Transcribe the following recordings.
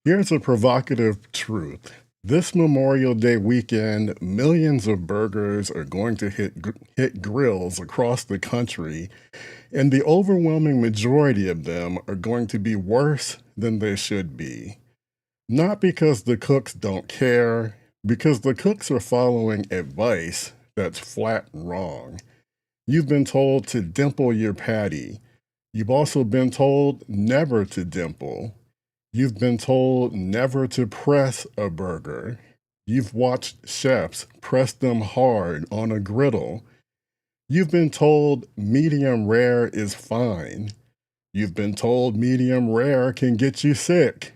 Here's a provocative truth. This Memorial Day weekend, millions of burgers are going to hit grills across the country, and the overwhelming majority of them are going to be worse than they should be. Not because the cooks don't care, because the cooks are following advice that's flat wrong. You've been told to dimple your patty. You've also been told never to dimple. You've been told never to press a burger. You've watched chefs press them hard on a griddle. You've been told medium rare is fine. You've been told medium rare can get you sick.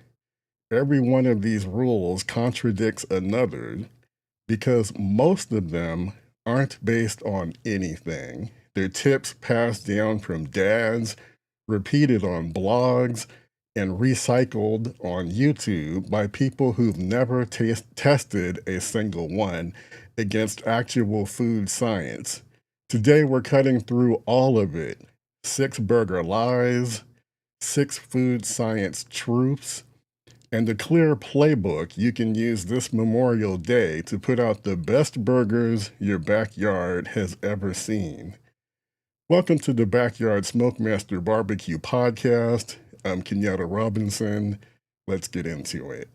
Every one of these rules contradicts another because most of them aren't based on anything. They're tips passed down from dads, repeated on blogs, and recycled on YouTube by people who've never tested a single one against actual food science. Today, we're cutting through all of it. 6 burger lies, 6 food science truths, and a clear playbook you can use this Memorial Day to put out the best burgers your backyard has ever seen. Welcome to the Backyard SmokeMaster BBQ Podcast. I'm Kenyatta Robinson. Let's get into it.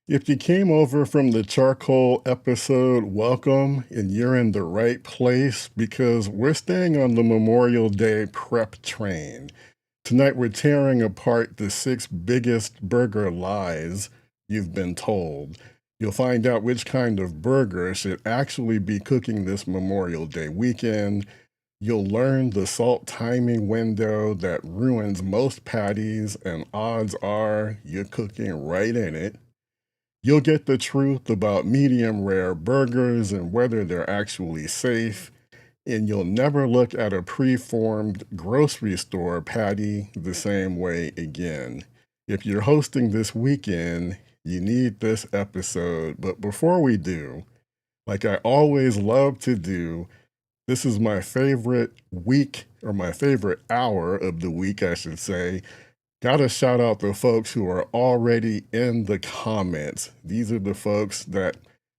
If you came over from the charcoal episode, welcome, and you're in the right place because we're staying on the Memorial Day prep train. Tonight we're tearing apart the 6 biggest burger lies you've been told. You'll find out which kind of burger should actually be cooking this Memorial Day weekend. You'll learn the salt timing window that ruins most patties, and odds are you're cooking right in it. You'll get the truth about medium rare burgers and whether they're actually safe, and you'll never look at a preformed grocery store patty the same way again. If you're hosting this weekend, you need this episode. But before we do, like I always love to do, this is my favorite week, or my favorite hour of the week, I should say. Gotta shout out the folks who are already in the comments. These are the folks that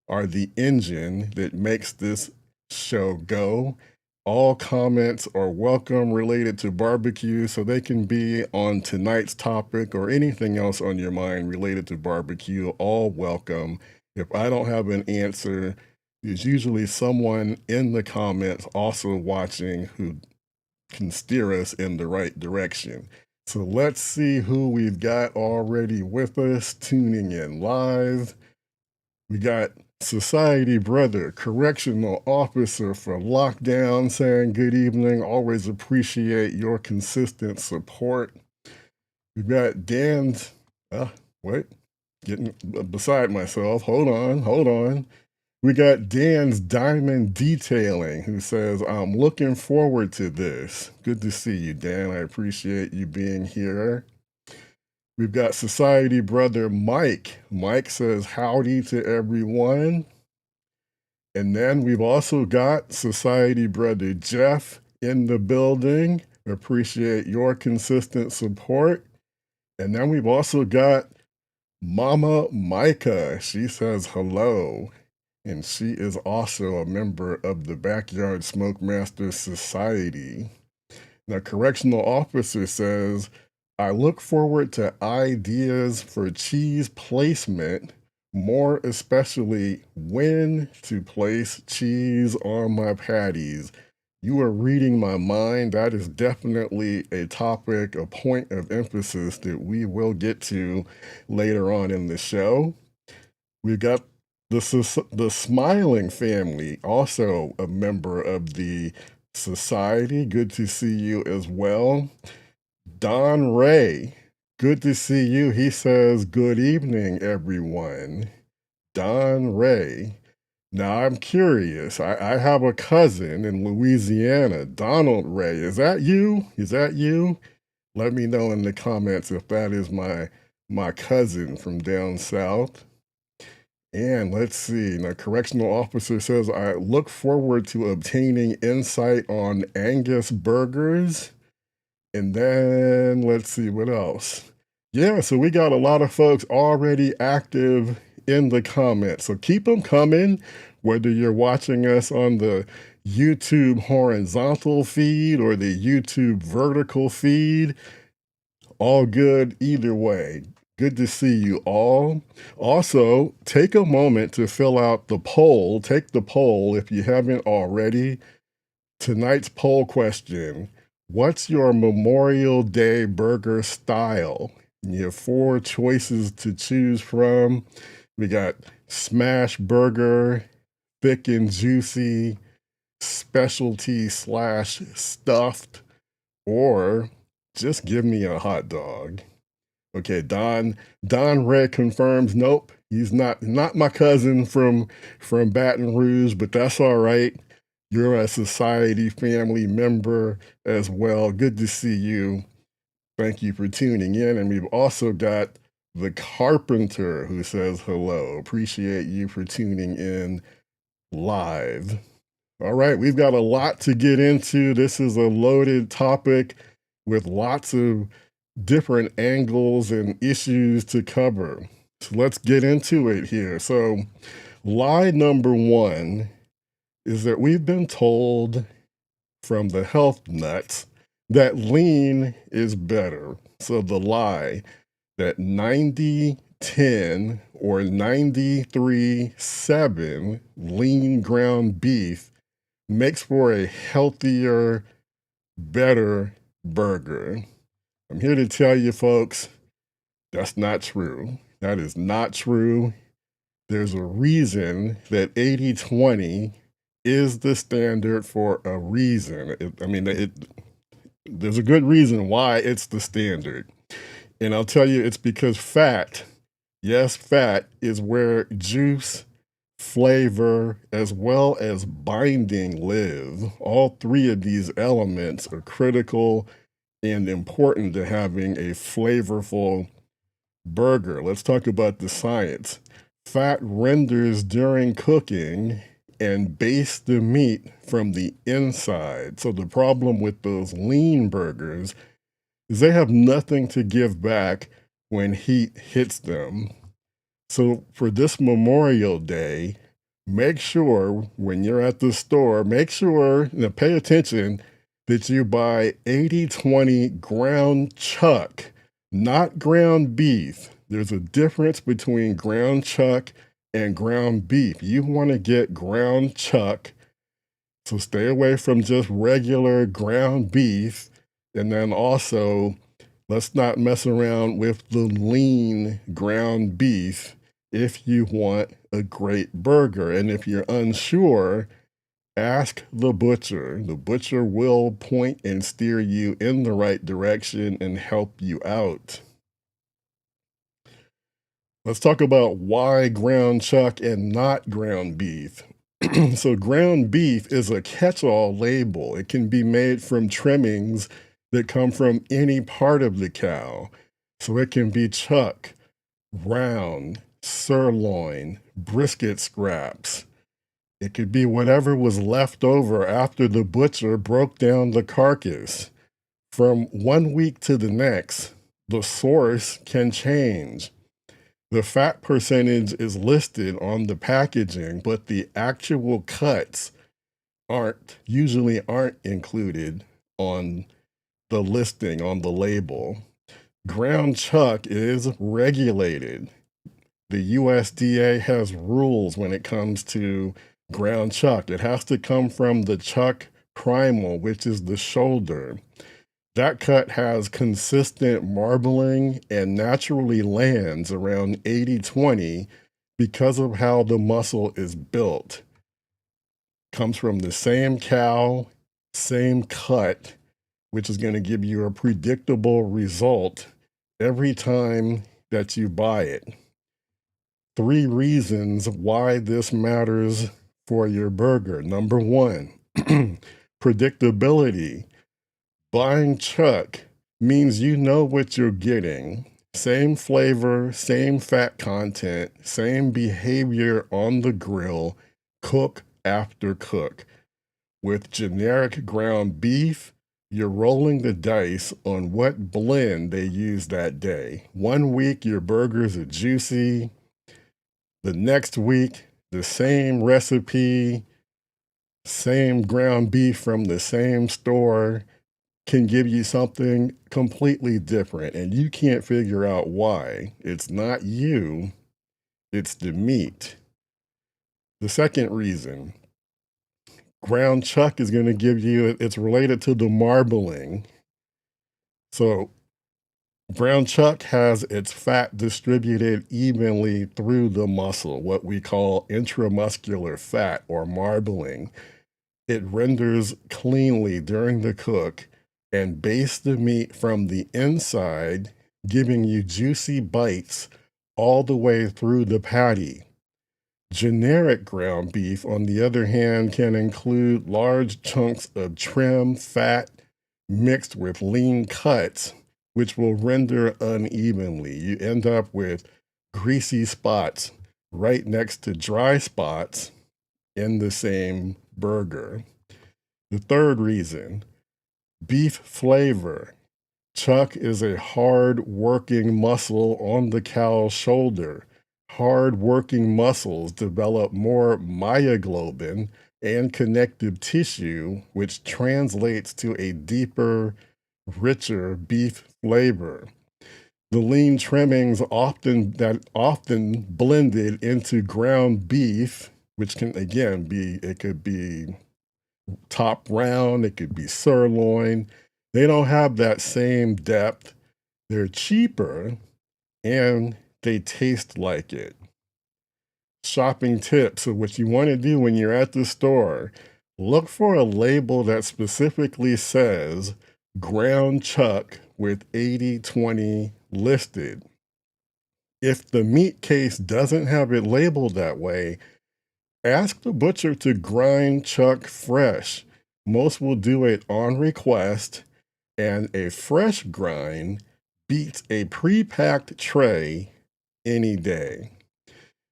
are the engine that makes this show go. All comments are welcome related to barbecue, so they can be on tonight's topic or anything else on your mind related to barbecue. All welcome. If I don't have an answer, there's usually someone in the comments also watching who can steer us in the right direction. So let's see who we've got already with us tuning in live. We got Society Brother, Correctional Officer for Lockdown, saying good evening. Always appreciate your consistent support. We've got Dan's, getting beside myself. Hold on. We got Dan's Diamond Detailing, who says, I'm looking forward to this. Good to see you, Dan. I appreciate you being here. We've got Society Brother Mike. Mike says, howdy to everyone. And then we've also got Society Brother Jeff in the building. Appreciate your consistent support. And then we've also got Mama Micah. She says hello. And she is also a member of the Backyard SmokeMaster Society. Now, Correctional Officer says, I look forward to ideas for cheese placement, more especially when to place cheese on my patties. You are reading my mind. That is definitely a topic, a point of emphasis that we will get to later on in the show. We've got the Smiling family, also a member of the society. Good to see you as well. Don Ray, good to see you. He says, good evening, everyone. Don Ray. Now, I'm curious. I have a cousin in Louisiana, Donald Ray. Is that you? Is that you? Let me know in the comments if that is my cousin from down south. And let's see. Now, correctional officer says, I look forward to obtaining insight on Angus burgers. And then let's see what else. Yeah, so we got a lot of folks already active in the comments. So keep them coming, whether you're watching us on the YouTube horizontal feed or the YouTube vertical feed. All good either way. Good to see you all. Also, take a moment to fill out the poll. Take the poll if you haven't already. Tonight's poll question: what's your Memorial Day burger style? You have 4 choices to choose from. We got smash burger, thick and juicy, specialty / stuffed, or just give me a hot dog. Okay, Don Red confirms, nope, he's not my cousin from Baton Rouge, but that's all right. You're a society family member as well. Good to see you. Thank you for tuning in. And we've also got the Carpenter who says hello. Appreciate you for tuning in live. All right, we've got a lot to get into. This is a loaded topic with lots of different angles and issues to cover. So let's get into it here. So lie number 1 is that we've been told from the health nuts that lean is better. So the lie that 90-10 or 93-7 lean ground beef makes for a healthier, better burger. I'm here to tell you folks, that's not true. That is not true. There's a reason that 80-20 is the standard for a reason. There's a good reason why it's the standard. And I'll tell you, it's because fat, yes, fat is where juice, flavor, as well as binding live. All 3 of these elements are critical and important to having a flavorful burger. Let's talk about the science. Fat renders during cooking and bastes the meat from the inside. So the problem with those lean burgers is they have nothing to give back when heat hits them. So for this Memorial Day, make sure when you're at the store, pay attention that you buy 80-20 ground chuck, not ground beef. There's a difference between ground chuck and ground beef. You want to get ground chuck, so stay away from just regular ground beef. And then also, let's not mess around with the lean ground beef if you want a great burger. And if you're unsure, ask the butcher. The butcher will point and steer you in the right direction and help you out. Let's talk about why ground chuck and not ground beef. So ground beef is a catch-all label. It can be made from trimmings that come from any part of the cow. So it can be chuck, round, sirloin, brisket scraps. It could be whatever was left over after the butcher broke down the carcass. From 1 week to the next, the source can change. The fat percentage is listed on the packaging, but the actual cuts usually aren't included on the listing, on the label. Ground chuck is regulated. The USDA has rules when it comes to ground chuck. It has to come from the chuck primal, which is the shoulder. That cut has consistent marbling and naturally lands around 80-20 because of how the muscle is built. Comes from the same cow, same cut, which is going to give you a predictable result every time that you buy it. 3 reasons why this matters for your burger. Number 1, predictability. Buying Chuck means you know what you're getting. Same flavor, same fat content, same behavior on the grill, cook after cook. With generic ground beef, you're rolling the dice on what blend they use that day. One week, your burgers are juicy. The next week, the same recipe, same ground beef from the same store can give you something completely different, and you can't figure out why. It's not you, it's the meat. The second reason, ground chuck is going to give you, it's related to the marbling. So ground chuck has its fat distributed evenly through the muscle, what we call intramuscular fat or marbling. It renders cleanly during the cook and bastes the meat from the inside, giving you juicy bites all the way through the patty. Generic ground beef, on the other hand, can include large chunks of trim fat mixed with lean cuts, which will render unevenly. You end up with greasy spots right next to dry spots in the same burger. The third reason, beef flavor. Chuck is a hard-working muscle on the cow's shoulder. Hard-working muscles develop more myoglobin and connective tissue, which translates to a deeper, richer beef flavor. The lean trimmings often blended into ground beef, which can again it could be top round, it could be sirloin. They don't have that same depth. They're cheaper and they taste like it. Shopping tips. So what you want to do when you're at the store, look for a label that specifically says ground chuck with 80/20 listed. If the meat case doesn't have it labeled that way, ask the butcher to grind chuck fresh. Most will do it on request, and a fresh grind beats a pre-packed tray any day.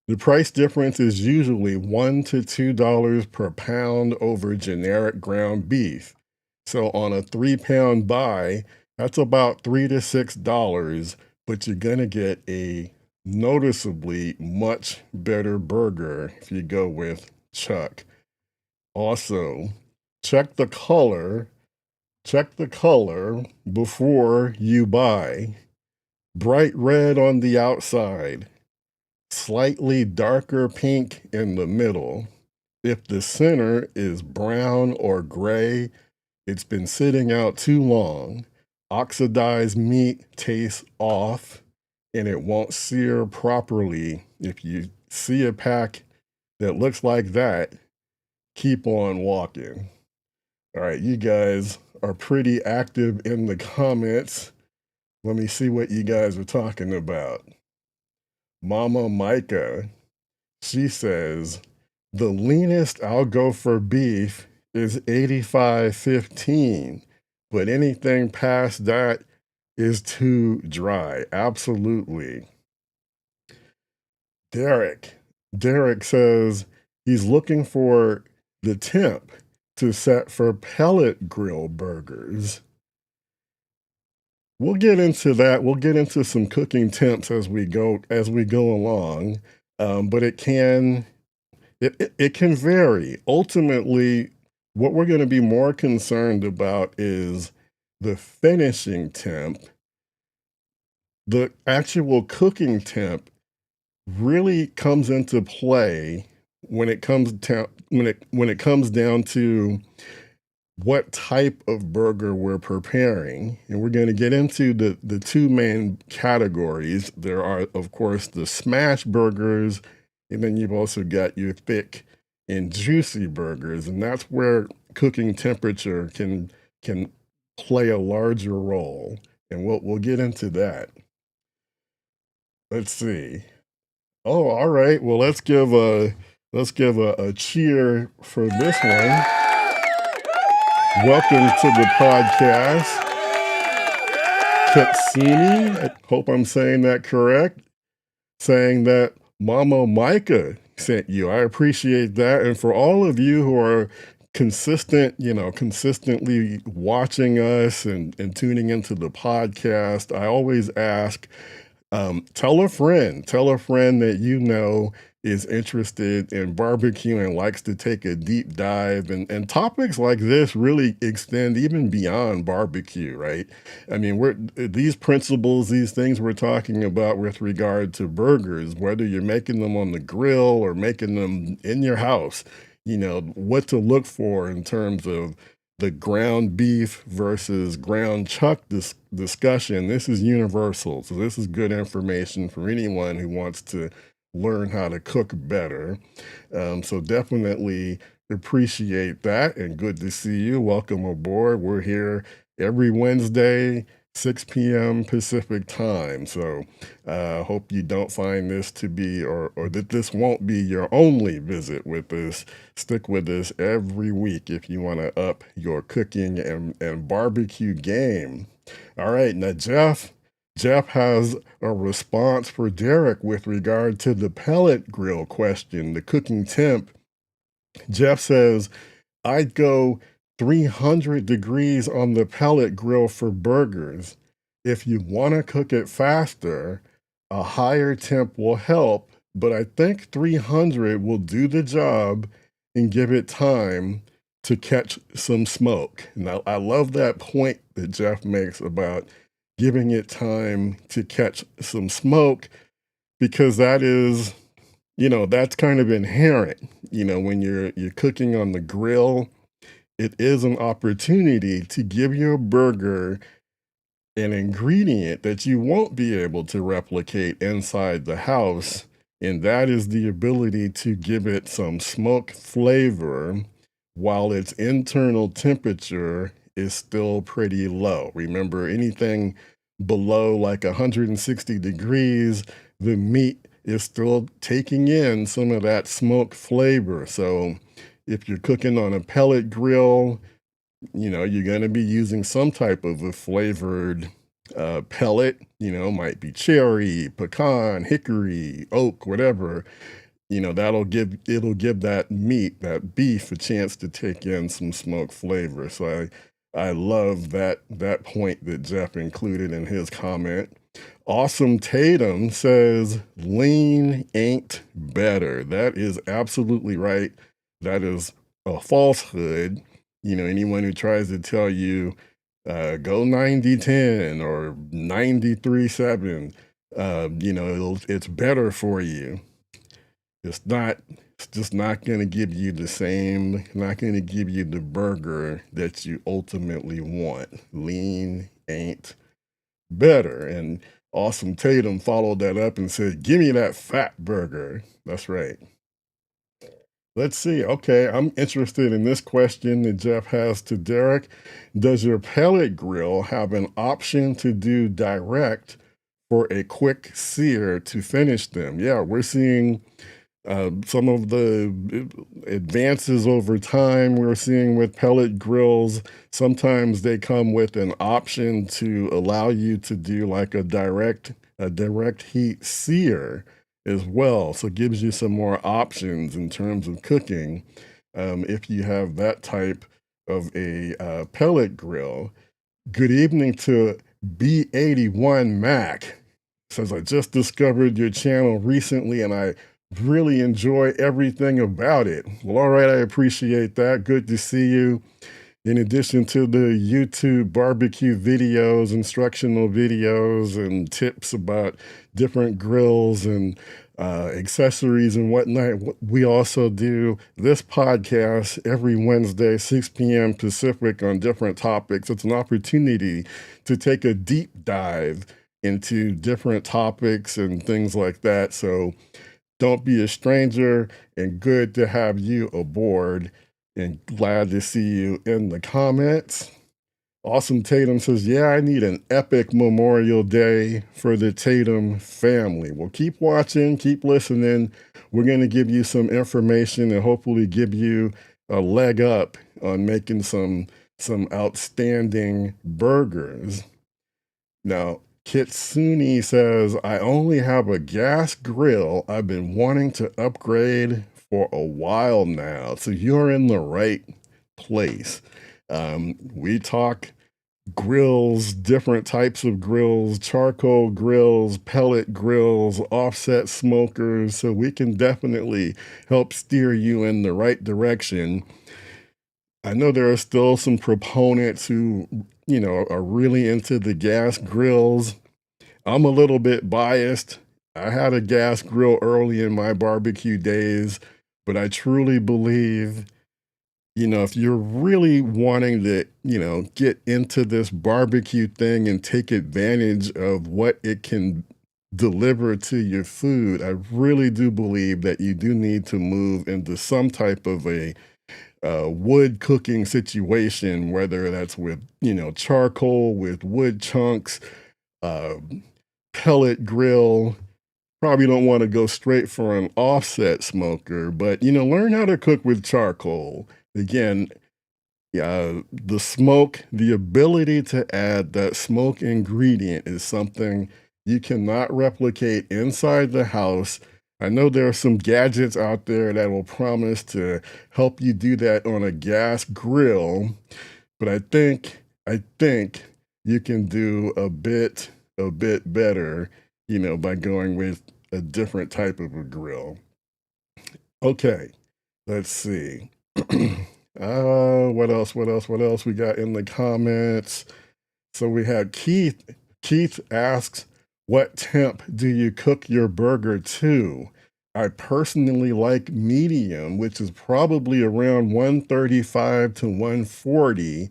The price difference is usually $1 to $2 per pound over generic ground beef. So on a 3-pound buy, that's about $3 to $6, but you're gonna get a noticeably much better burger if you go with chuck. Also, check the color before you buy. Bright red on the outside, slightly darker pink in the middle. If the center is brown or gray, it's been sitting out too long. Oxidized meat tastes off and it won't sear properly. If you see a pack that looks like that, keep on walking. All right, you guys are pretty active in the comments. Let me see what you guys are talking about. Mama Micah, she says, the leanest I'll go for beef is 85/15, but anything past that is too dry. Absolutely. Derek says he's looking for the temp to set for pellet grill burgers. We'll get into that. We'll get into some cooking temps as we go along, but it can vary. Ultimately, what we're going to be more concerned about is the finishing temp. The actual cooking temp really comes into play when it comes down to what type of burger we're preparing. And we're going to get into the two main categories. There are, of course, the smash burgers, and then you've also got your thick and juicy burgers. And that's where cooking temperature can play a larger role, and we'll get into that. Let's see. Oh, all right. Well, let's give a cheer for this one. Welcome to the podcast, Katsuni. I hope I'm saying that correct. Saying that Mama Micah sent you. I appreciate that. And for all of you who are consistently watching us and tuning into the podcast, I always ask, tell a friend that you know is interested in barbecue and likes to take a deep dive. And topics like this really extend even beyond barbecue, right? I mean, these principles, these things we're talking about with regard to burgers, whether you're making them on the grill or making them in your house, what to look for in terms of the ground beef versus ground chuck discussion. This is universal. So this is good information for anyone who wants to learn how to cook better. So definitely appreciate that, and good to see you. Welcome aboard. We're here every Wednesday, 6 p.m. Pacific time. So hope you don't find this to be, or that this won't be your only visit with us. Stick with us every week if you want to up your cooking and barbecue game. All right, now Jeff has a response for Derek with regard to the pellet grill question, the cooking temp. Jeff says, I'd go 300 degrees on the pellet grill for burgers. If you want to cook it faster, a higher temp will help, but I think 300 will do the job and give it time to catch some smoke. Now, I love that point that Jeff makes about giving it time to catch some smoke, because that is, that's kind of inherent. When you're cooking on the grill, it is an opportunity to give your burger an ingredient that you won't be able to replicate inside the house, and that is the ability to give it some smoke flavor while its internal temperature is still pretty low. Remember, anything below like 160 degrees, the meat is still taking in some of that smoke flavor. So if you're cooking on a pellet grill, you're going to be using some type of a flavored pellet, might be cherry, pecan, hickory, oak, whatever. It'll give that meat, that beef, a chance to take in some smoke flavor. So I love that point that Jeff included in his comment. Awesome Tatum says, lean ain't better. That is absolutely right. That is a falsehood. Anyone who tries to tell you, go 90-10 or 93-7, it's better for you. It's just not going to give you not going to give you the burger that you ultimately want. Lean ain't better. And Awesome Tatum followed that up and said, give me that fat burger. That's right. Let's see. Okay, I'm interested in this question that Jeff has to Derek. Does your pellet grill have an option to do direct for a quick sear to finish them? Yeah, we're seeing some of the advances over time we're seeing with pellet grills. Sometimes they come with an option to allow you to do like a direct heat sear as well. So it gives you some more options in terms of cooking if you have that type of a pellet grill. Good evening to B81 Mac. Says, I just discovered your channel recently and I really enjoy everything about it. Well, all right, I appreciate that. Good to see you. In addition to the YouTube barbecue videos, instructional videos, and tips about different grills and accessories and whatnot, we also do this podcast every Wednesday, 6 p.m. Pacific, on different topics. It's an opportunity to take a deep dive into different topics and things like that. So don't be a stranger, and good to have you aboard, and glad to see you in the comments. Awesome Tatum says, yeah, I need an epic Memorial Day for the Tatum family. Well, keep watching, keep listening. We're going to give you some information and hopefully give you a leg up on making some outstanding burgers. Now, Kitsune says, I only have a gas grill. I've been wanting to upgrade for a while now. So you're in the right place. We talk grills, different types of grills, charcoal grills, pellet grills, offset smokers. So we can definitely help steer you in the right direction. I know there are still some proponents who, are really into the gas grills. I'm a little bit biased. I had a gas grill early in my barbecue days, but I truly believe, if you're really wanting to, get into this barbecue thing and take advantage of what it can deliver to your food, I really do believe that you do need to move into some type of a wood cooking situation, whether that's with, charcoal, with wood chunks, uh, pellet grill. Probably don't want to go straight for an offset smoker, but, learn how to cook with charcoal. Again, the smoke, the ability to add that smoke ingredient is something you cannot replicate inside the house. I know there are some gadgets out there that will promise to help you do that on a gas grill, but I think you can do a bit better, by going with a different type of a grill. Okay, let's see. What else? What else we got in the comments? So we had Keith. Keith asks, what temp do you cook your burger to? I personally like medium, which is probably around 135 to 140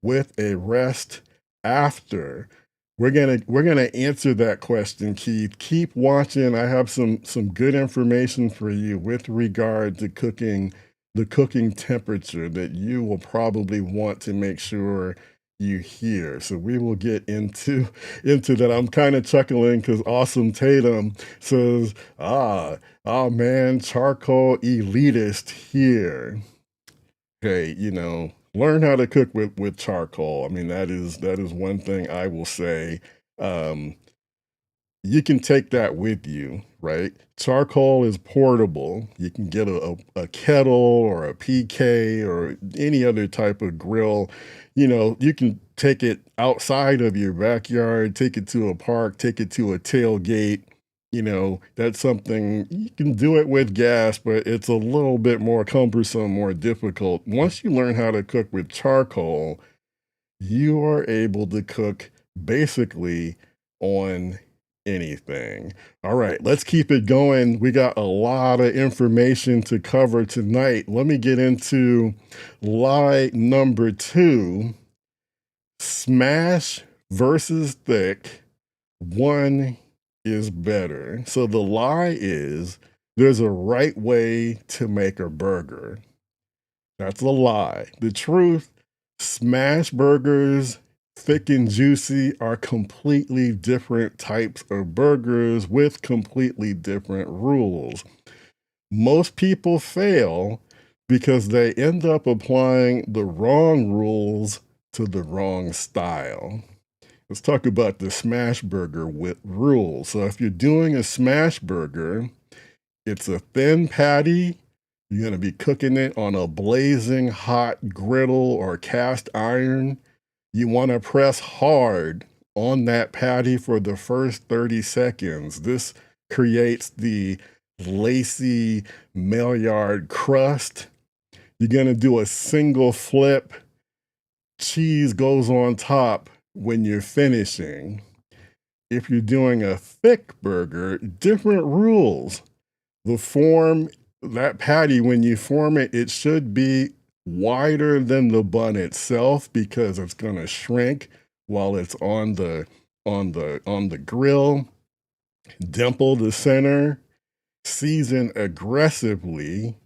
with a rest after. We're gonna answer that question, Keith. Keep watching. I have some good information for you with regard to cooking, the cooking temperature that you will probably want to make sure you hear. So we will get into that. I'm kind of chuckling because Awesome Tatum says, oh man, charcoal elitist here. Okay, learn how to cook with charcoal. I mean, that is one thing I will say. Um, you can take that with you, right? Charcoal is portable. You can get a kettle or a PK or any other type of grill. You can take it outside of your backyard, take it to a park, take it to a tailgate. That's something you can do it with gas, but it's a little bit more cumbersome, more difficult. Once you learn how to cook with charcoal, you are able to cook basically on anything. All right, let's keep it going. We got a lot of information to cover tonight. Let me get into lie number 2. Smash versus thick. One is better. So the lie is there's a right way to make a burger. That's a lie. The truth, smash burgers, thick and juicy, are completely different types of burgers with completely different rules. Most people fail because they end up applying the wrong rules to the wrong style. Let's talk about the smash burger with rules. So if you're doing a smash burger, it's a thin patty. You're going to be cooking it on a blazing hot griddle or cast iron. You want to press hard on that patty for the first 30 seconds. This creates the lacy Maillard crust. You're going to do a single flip. Cheese goes on top when you're finishing. If you're doing a thick burger, different rules. The form, that patty, when you form it, it should be wider than the bun itself because it's going to shrink while it's on the grill. Dimple the center, season aggressively,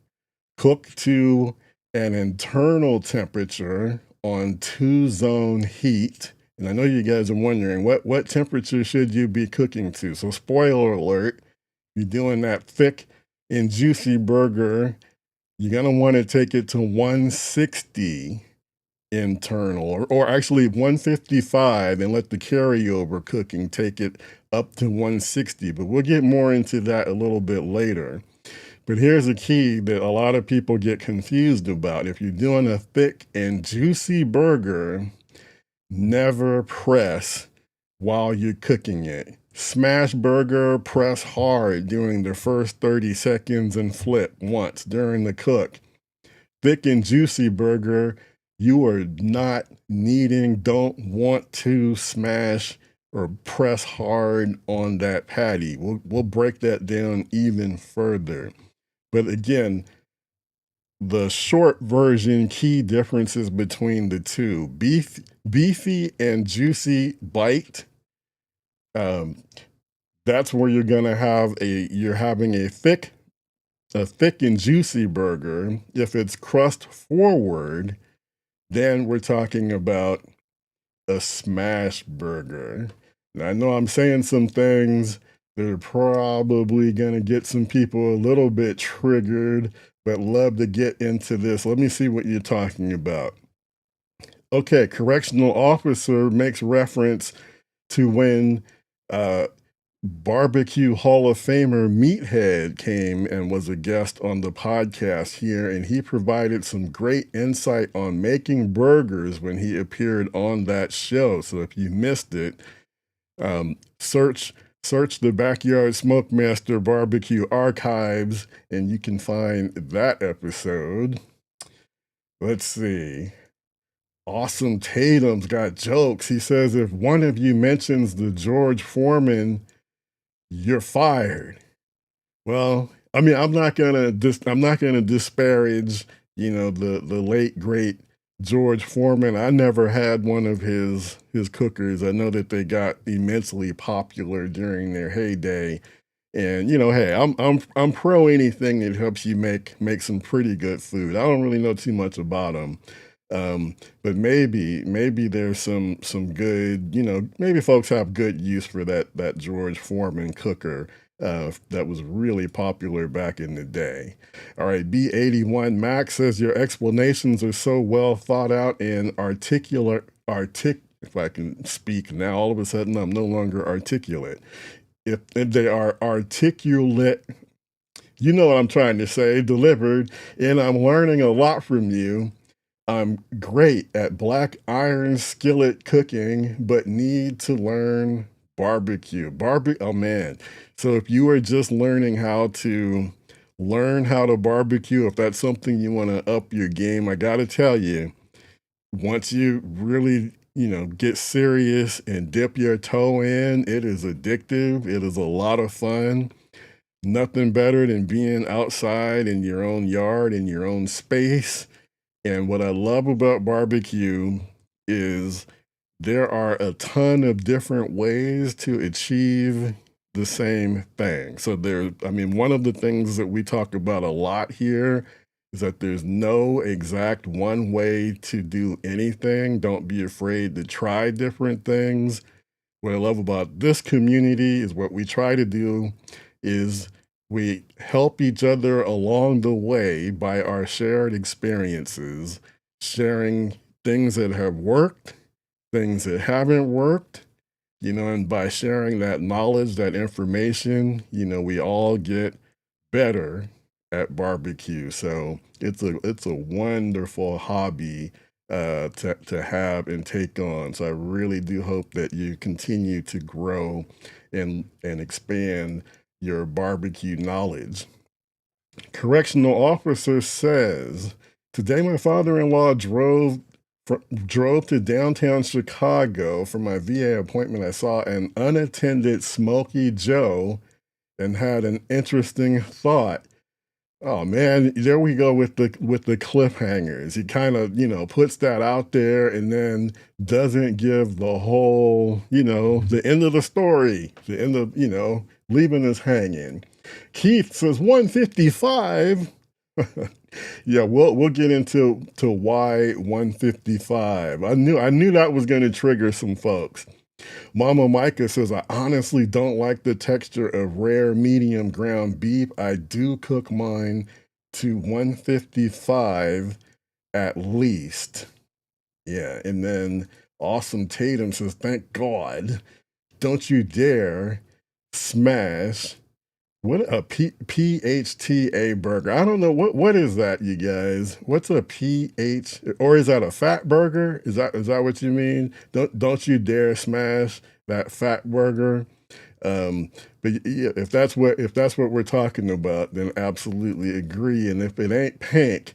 cook to an internal temperature on 2-zone heat. And I know you guys are wondering, what temperature should you be cooking to? So spoiler alert, you're doing that thick and juicy burger, you're going to want to take it to 160 internal, or actually 155, and let the carryover cooking take it up to 160. But we'll get more into that a little bit later. But here's a key that a lot of people get confused about. If you're doing a thick and juicy burger, never press while you're cooking it. Smash burger, press hard during the first 30 seconds and flip once during the cook. Thick and juicy burger, you are not don't want to smash or press hard on that patty. We'll break that down even further. But again, the short version, key differences between the two: beefy and juicy bite. That's where you're gonna have you're having a thick and juicy burger. If it's crust forward, then we're talking about a smash burger. Now, I know I'm saying some things that are probably going to get some people a little bit triggered, but love to get into this. Let me see what you're talking about. Okay, correctional officer makes reference to when Barbecue Hall of Famer Meathead came and was a guest on the podcast here, and he provided some great insight on making burgers when he appeared on that show. So if you missed it, search the Backyard SmokeMaster BBQ archives, and you can find that episode. Let's see. Awesome Tatum's got jokes. He says, if one of you mentions the George Foreman, you're fired. Well, I mean, I'm not gonna disparage, the late great George Foreman. I never had one of his cookers. I know that they got immensely popular during their heyday, and hey, I'm pro anything that helps you make some pretty good food. I don't really know too much about them. But maybe there's some good, maybe folks have good use for that George Foreman cooker that was really popular back in the day. All right, B81 Max says your explanations are so well thought out and articulate. If I can speak now, all of a sudden I'm no longer articulate. If they are articulate, you know what I'm trying to say, delivered, and I'm learning a lot from you. I'm great at black iron skillet cooking, but need to learn barbecue. Oh man. So if you are just learning how to barbecue, if that's something you want to up your game, I got to tell you, once you really, get serious and dip your toe in, it is addictive. It is a lot of fun. Nothing better than being outside in your own yard, in your own space. And what I love about barbecue is there are a ton of different ways to achieve the same thing. So one of the things that we talk about a lot here is that there's no exact one way to do anything. Don't be afraid to try different things. What I love about this community is what we try to do is we help each other along the way by our shared experiences, sharing things that have worked, things that haven't worked, and by sharing that knowledge, that information, we all get better at barbecue. So it's a wonderful hobby to have and take on. So I really do hope that you continue to grow and expand your barbecue knowledge. Correctional officer says, today my father-in-law drove to downtown Chicago for my VA appointment. I saw an unattended Smokey Joe and had an interesting thought. Oh man, there we go with the cliffhangers. He kind of, puts that out there and then doesn't give the whole, the end of the story, the end of, leaving us hanging. Keith says 155. Yeah, we'll get into why 155. I knew that was going to trigger some folks. Mama Micah says, I honestly don't like the texture of rare medium ground beef. I do cook mine to 155 at least. Yeah, and then Awesome Tatum says, thank God. Don't you dare smash what a PHTA burger. I don't know what is that, you guys. What's a PH, or is that a fat burger? Is that what you mean? Don't you dare smash that fat burger. But yeah, if that's what we're talking about, then absolutely agree. And if it ain't pink,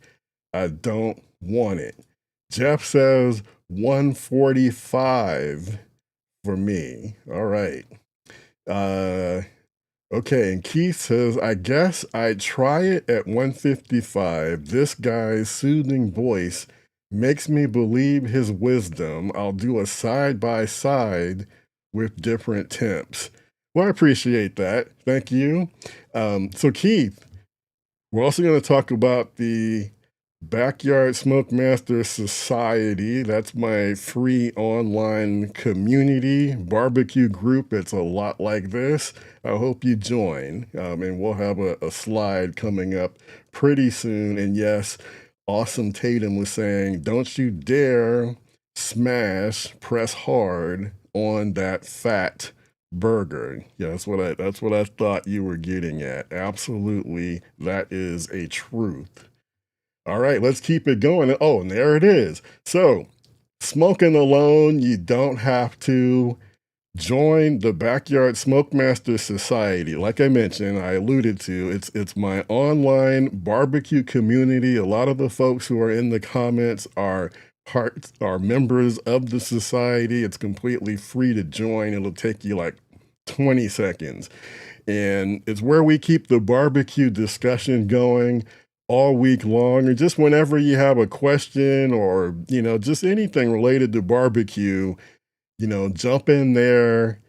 I don't want it. Jeff says 145 for me. All right. Uh Okay, and Keith says, I guess I'd try it at 155. This guy's soothing voice makes me believe his wisdom. I'll do a side by side with different temps. Well, I appreciate that. Thank you. So, Keith, we're also going to talk about the Backyard SmokeMaster Society. That's my free online community barbecue group. It's a lot like this. I hope you join. And we'll have a slide coming up pretty soon. And yes, Awesome Tatum was saying, don't you dare press hard on that fat burger. Yeah, that's what I thought you were getting at. Absolutely, that is a truth. All right, let's keep it going. Oh, and there it is. So, smoking alone, you don't have to. Join the Backyard SmokeMaster Society. Like I mentioned, I alluded to, it's my online barbecue community. A lot of the folks who are in the comments are members of the society. It's completely free to join. It'll take you like 20 seconds. And it's where we keep the barbecue discussion going all week long, or just whenever you have a question or, just anything related to barbecue, jump in there,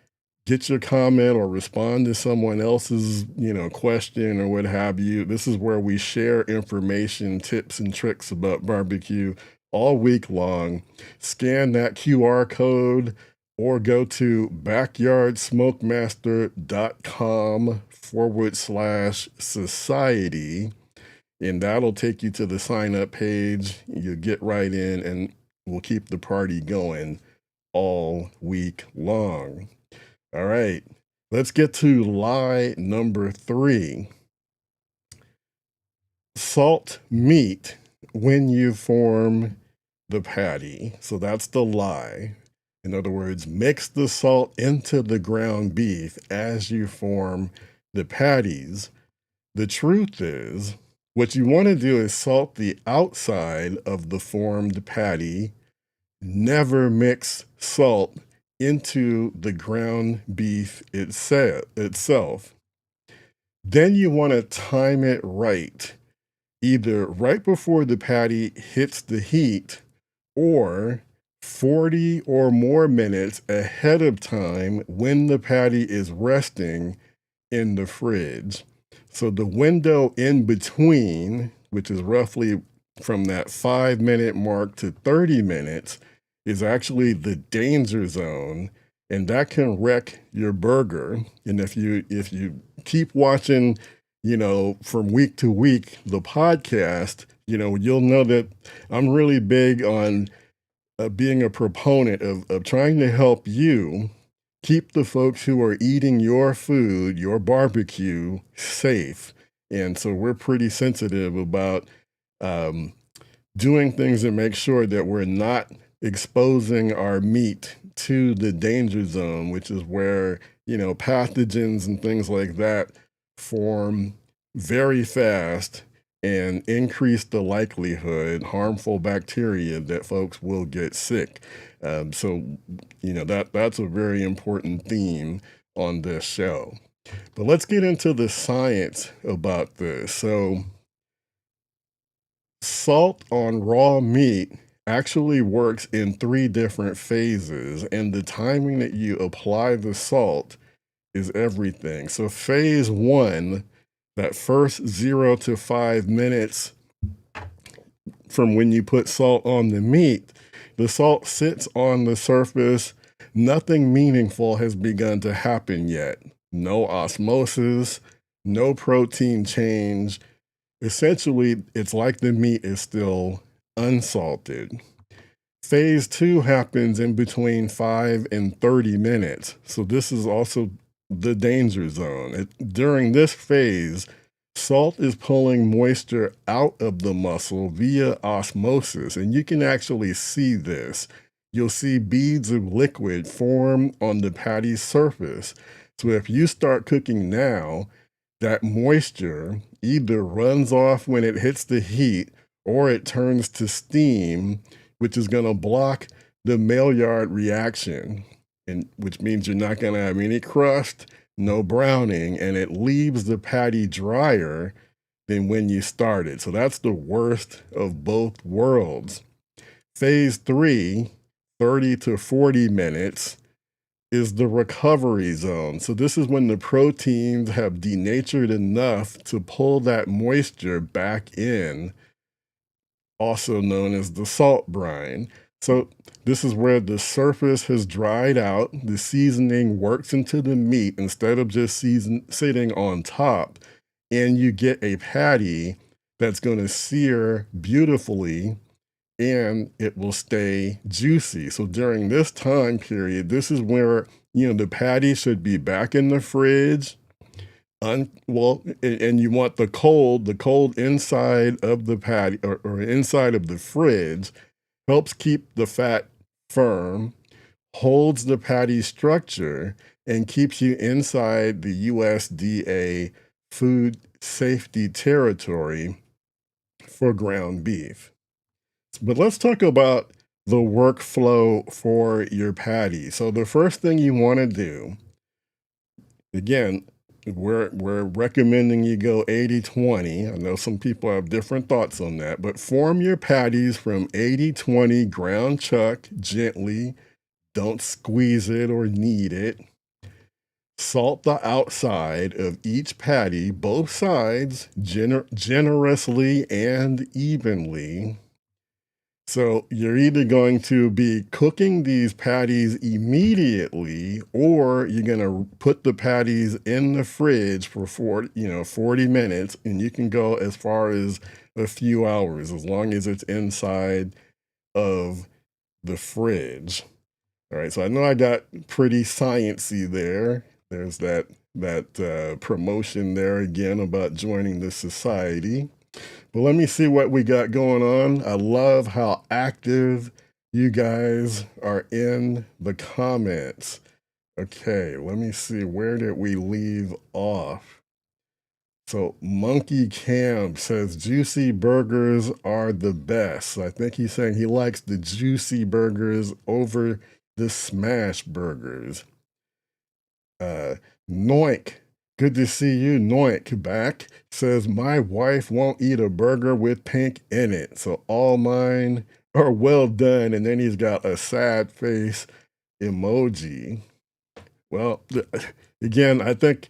get your comment or respond to someone else's, question or what have you. This is where we share information, tips, and tricks about barbecue all week long. Scan that QR code or go to backyardsmokemaster.com/society, and that'll take you to the sign up page. You get right in and we'll keep the party going all week long. All right, let's get to lie number 3. Salt meat when you form the patty. So that's the lie. In other words, mix the salt into the ground beef as you form the patties. The truth is, what you want to do is salt the outside of the formed patty. Never mix salt into the ground beef itself. Then you want to time it right, either right before the patty hits the heat or 40 or more minutes ahead of time when the patty is resting in the fridge. So the window in between, which is roughly from that 5-minute mark to 30 minutes, is actually the danger zone, and that can wreck your burger. And if you keep watching, from week to week, the podcast, you'll know that I'm really big on being a proponent of trying to help you keep the folks who are eating your food, your barbecue, safe. And so we're pretty sensitive about doing things to make sure that we're not exposing our meat to the danger zone, which is where, pathogens and things like that form very fast and increase the likelihood, harmful bacteria, that folks will get sick. So, that's a very important theme on this show. But let's get into the science about this. So, salt on raw meat actually works in 3 different phases, and the timing that you apply the salt is everything. So phase 1, that first 0 to 5 minutes from when you put salt on the meat, the salt sits on the surface. Nothing meaningful has begun to happen yet. No osmosis, no protein change. Essentially, it's like the meat is still unsalted. Phase 2 happens in between 5 and 30 minutes. So this is also the danger zone. During this phase, salt is pulling moisture out of the muscle via osmosis, and you can actually see this. You'll see beads of liquid form on the patty's surface. So if you start cooking now, that moisture either runs off when it hits the heat or it turns to steam, which is going to block the Maillard reaction, and which means you're not going to have any crust, no browning, and it leaves the patty drier than when you started. So that's the worst of both worlds. Phase 3, 30 to 40 minutes, is the recovery zone. So this is when the proteins have denatured enough to pull that moisture back in, also known as the salt brine. So this is where the surface has dried out, the seasoning works into the meat instead of just sitting on top, and you get a patty that's going to sear beautifully and it will stay juicy. So during this time period, this is where, the patty should be back in the fridge. And you want the cold inside of the patty or inside of the fridge helps keep the fat firm, holds the patty structure, and keeps you inside the USDA food safety territory for ground beef. But let's talk about the workflow for your patty. So the first thing you want to do, again, we're recommending you go 80-20. I know some people have different thoughts on that, but form your patties from 80-20 ground chuck gently. Don't squeeze it or knead it. Salt the outside of each patty, both sides, generously and evenly. So you're either going to be cooking these patties immediately, or you're going to put the patties in the fridge for 40 minutes, and you can go as far as a few hours, as long as it's inside of the fridge. All right, so I know I got pretty sciencey there. There's that promotion there again about joining the society. But let me see what we got going on. I love how active you guys are in the comments. Okay, let me see. Where did we leave off? So Monkey Cam says juicy burgers are the best. I think he's saying he likes the juicy burgers over the smash burgers. Noink. Good to see you, Noink, back. Says, my wife won't eat a burger with pink in it, so all mine are well done. And then he's got a sad face emoji. Well, again, I think,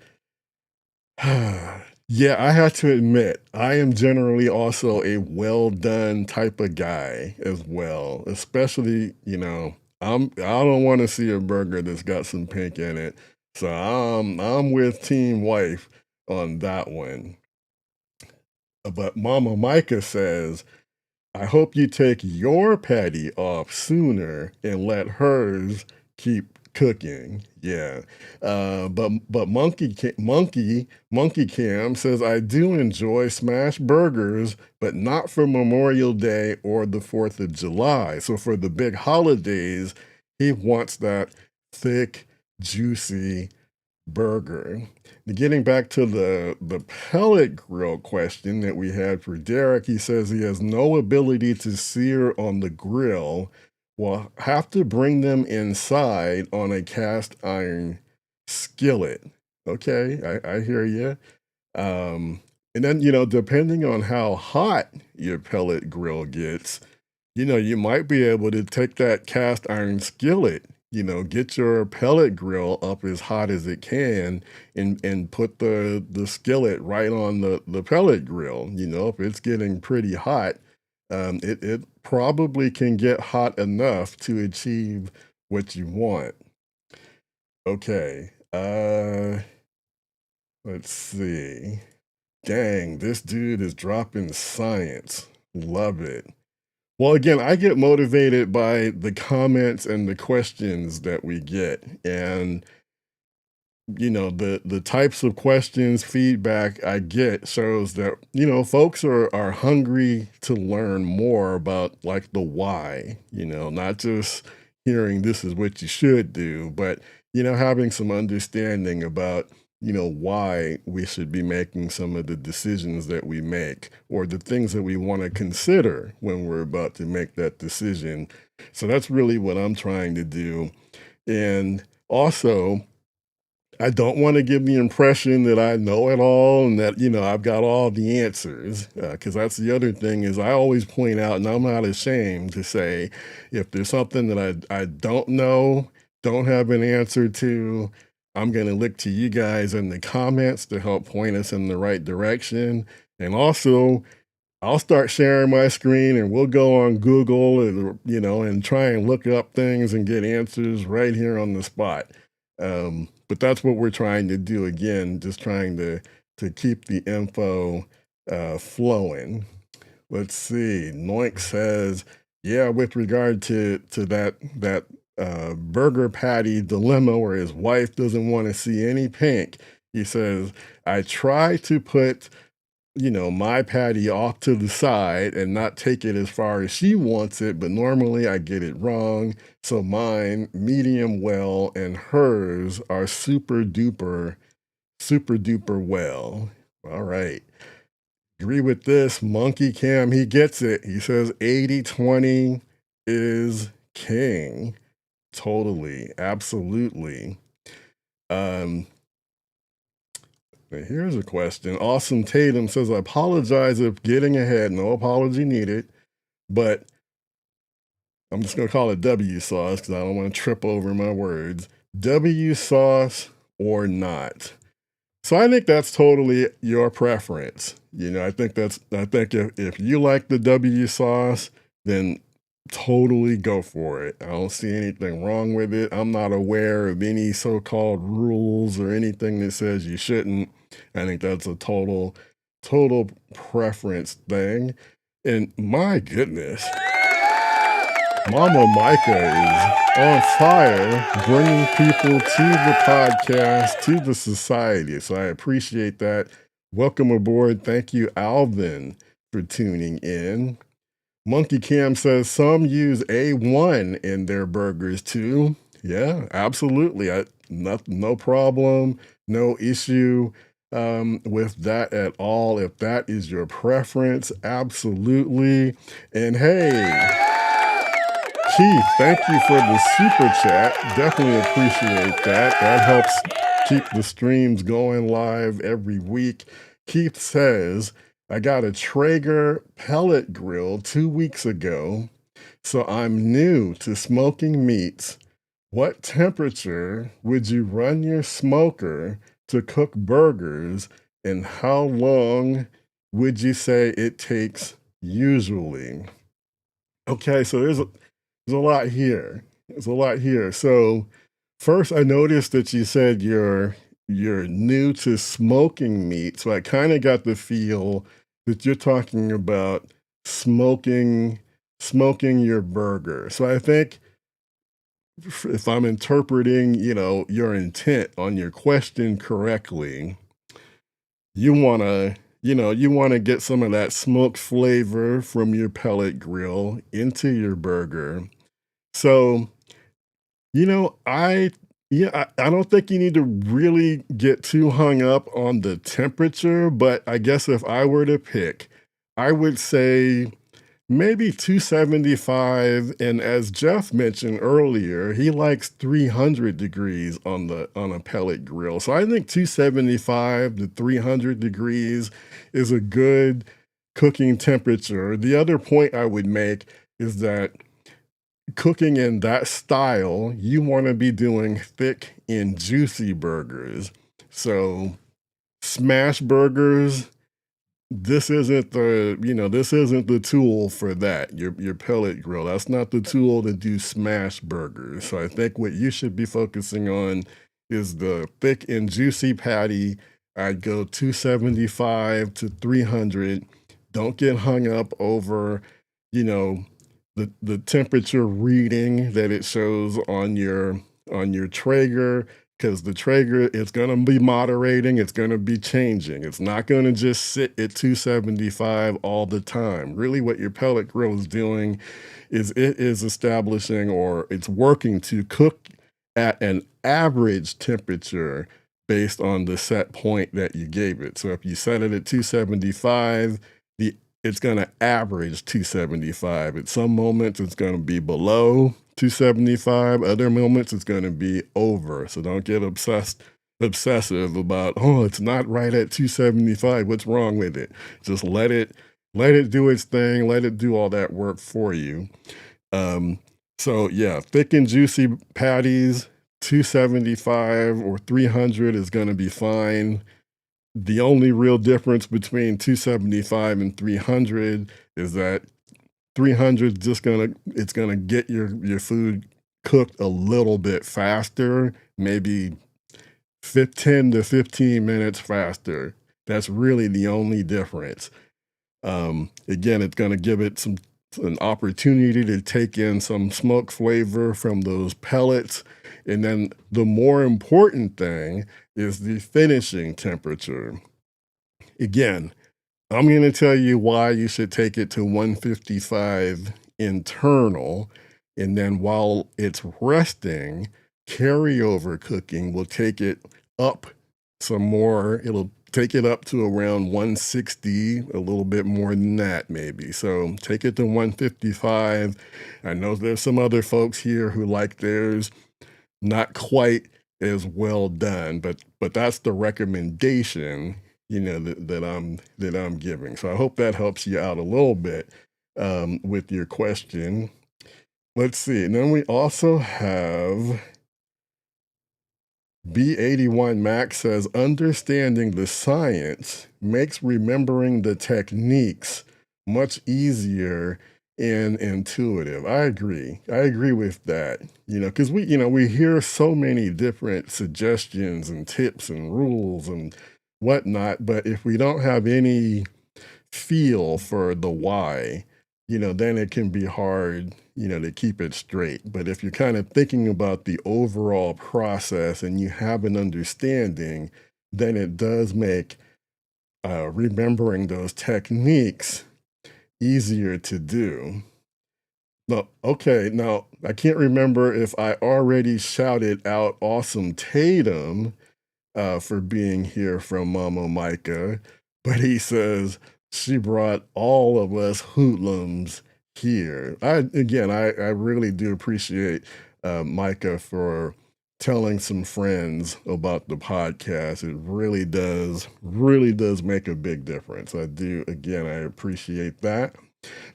yeah, I have to admit, I am generally also a well done type of guy as well, especially, I don't want to see a burger that's got some pink in it. So I'm with Team Wife on that one. But Mama Micah says, I hope you take your patty off sooner and let hers keep cooking. Yeah. But Monkey Cam says, I do enjoy smash burgers, but not for Memorial Day or the 4th of July. So for the big holidays, he wants that thick, juicy burger. Now, getting back to the pellet grill question that we had for Derek, he says he has no ability to sear on the grill. Will have to bring them inside on a cast iron skillet. Okay, I hear you. And then, depending on how hot your pellet grill gets, you might be able to take that cast iron skillet get your pellet grill up as hot as it can and put the skillet right on the pellet grill. If it's getting pretty hot, it probably can get hot enough to achieve what you want. Okay, let's see. Dang, this dude is dropping science. Love it. Well, again, I get motivated by the comments and the questions that we get. And, the types of questions, feedback I get shows that, folks are hungry to learn more about like the why, not just hearing this is what you should do, but, having some understanding about why we should be making some of the decisions that we make or the things that we want to consider when we're about to make that decision. So that's really what I'm trying to do. And also, I don't want to give the impression that I know it all and that, I've got all the answers. Because that's the other thing is I always point out, and I'm not ashamed to say, if there's something that I don't know, don't have an answer to, I'm going to look to you guys in the comments to help point us in the right direction. And also, I'll start sharing my screen and we'll go on Google and try and look up things and get answers right here on the spot. But that's what we're trying to do. Again, just trying to keep the info flowing. Let's see. Noink says, yeah, with regard to that burger patty dilemma where his wife doesn't want to see any pink. He says, I try to put my patty off to the side and not take it as far as she wants it, but normally I get it wrong. So mine, medium well, and hers are super duper well. All right. Agree with this. Monkey Cam, he gets it. He says 80-20 is king. Totally. Absolutely. Here's a question. Awesome Tatum says, I apologize if getting ahead. No apology needed. But I'm just going to call it W sauce because I don't want to trip over my words. W sauce or not? So I think that's totally your preference. I think if you like the W sauce, then totally go for it. I don't see anything wrong with it. I'm not aware of any so-called rules or anything that says you shouldn't. I think that's a total preference thing. And my goodness, Mama Micah is on fire, bringing people to the podcast, to the society. So I appreciate that. Welcome aboard. Thank you, Alvin, for tuning in. Monkey Cam says some use A1 in their burgers too. Yeah, absolutely. No problem, no issue with that at all. If that is your preference, absolutely. And hey, Keith, thank you for the super chat. Definitely appreciate that. That helps keep the streams going live every week. Keith says, I got a Traeger pellet grill 2 weeks ago, so I'm new to smoking meats. What temperature would you run your smoker to cook burgers, and how long would you say it takes usually? Okay, so there's a lot here. So first, I noticed that you said you're new to smoking meat, so I kind of got the feel that you're talking about smoking your burger. So I think if I'm interpreting, your intent on your question correctly, you want to get some of that smoked flavor from your pellet grill into your burger. So, I don't think you need to really get too hung up on the temperature, but I guess if I were to pick, I would say maybe 275. And as Jeff mentioned earlier, he likes 300 degrees on a pellet grill. So I think 275 to 300 degrees is a good cooking temperature. The other point I would make is that cooking in that style, you want to be doing thick and juicy burgers. So smash burgers, this isn't the tool for that. Your pellet grill. That's not the tool to do smash burgers. So I think what you should be focusing on is the thick and juicy patty. I'd go 275 to 300. Don't get hung up over, you know, the temperature reading that it shows on your Traeger, because the Traeger, it's going to be moderating, it's going to be changing. It's not going to just sit at 275 all the time. Really what your pellet grill is doing is it is establishing, or it's working to cook at an average temperature based on the set point that you gave it. So if you set it at 275, it's going to average 275. At some moments, it's going to be below 275. Other moments, it's going to be over. So don't get obsessive about, oh, it's not right at 275. What's wrong with it? Just let it do its thing. Let it do all that work for you. So yeah, thick and juicy patties, 275 or 300 is going to be fine. The only real difference between 275 and 300 is that 300 it's gonna get your food cooked a little bit faster, maybe 10 to 15 minutes faster. That's really the only difference. Again, it's gonna give it an opportunity to take in some smoke flavor from those pellets. And then the more important thing is the finishing temperature. Again, I'm going to tell you why you should take it to 155 internal. And then while it's resting, carryover cooking will take it up some more. It'll take it up to around 160, a little bit more than that maybe. So take it to 155. I know there's some other folks here who like theirs not quite as well done, but that's the recommendation, that I'm giving. So I hope that helps you out a little bit with your question. Let's see. And then we also have B81 Max says, understanding the science makes remembering the techniques much easier and intuitive. I agree with that, because we hear so many different suggestions and tips and rules and whatnot, but if we don't have any feel for the why, then it can be hard, to keep it straight. But if you're kind of thinking about the overall process and you have an understanding, then it does make remembering those techniques easier to do. Now, okay, now I can't remember if I already shouted out Awesome Tatum for being here from Mama Micah, but he says she brought all of us hoodlums here. I really do appreciate Micah for telling some friends about the podcast. It really does make a big difference. I appreciate that.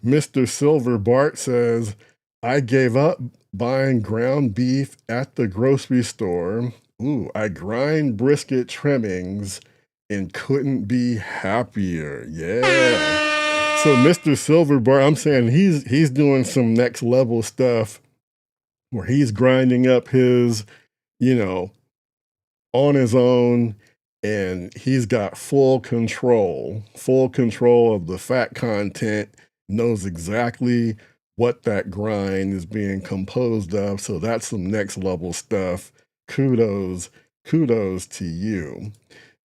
Mr. Silver Bart says, I gave up buying ground beef at the grocery store. Ooh, I grind brisket trimmings and couldn't be happier. Yeah. So Mr. Silver Bart, I'm saying he's doing some next level stuff where he's grinding up his, on his own, and he's got full control of the fat content, knows exactly what that grind is being composed of. So that's some next level stuff. Kudos to you.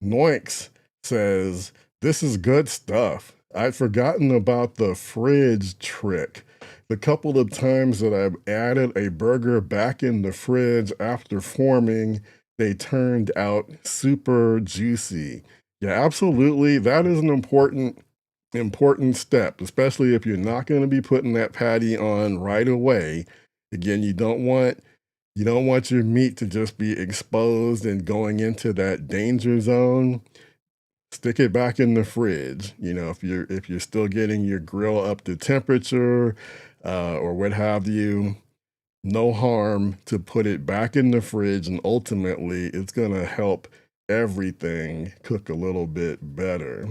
Noinks says, this is good stuff. I'd forgotten about the fridge trick. The couple of times that I've added a burger back in the fridge after forming, they turned out super juicy. Yeah, absolutely. That is an important step, especially if you're not going to be putting that patty on right away. Again, you don't want your meat to just be exposed and going into that danger zone. Stick it back in the fridge. If you're still getting your grill up to temperature or what have you, no harm to put it back in the fridge, and ultimately it's going to help everything cook a little bit better.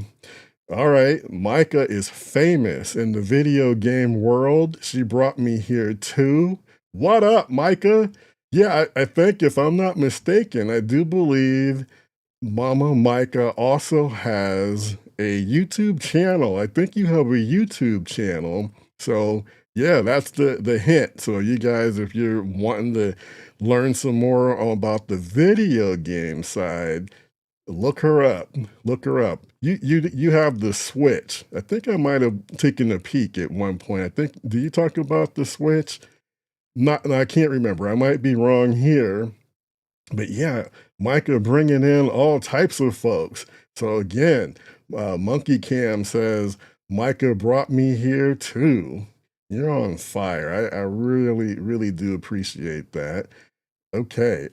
All right, Micah is famous in the video game world. She brought me here too. What up, Micah? Yeah, I think if I'm not mistaken, I do believe Mama Micah also has a YouTube channel. I think you have a YouTube channel. So yeah, that's the hint. So you guys, if you're wanting to learn some more about the video game side, look her up. Look her up. You have the Switch. I think I might have taken a peek at one point. I think, do you talk about the Switch? Not, I can't remember. I might be wrong here. But yeah, Micah bringing in all types of folks. So again, Monkey Cam says, Micah brought me here too. You're on fire. I really, really do appreciate that. Okay.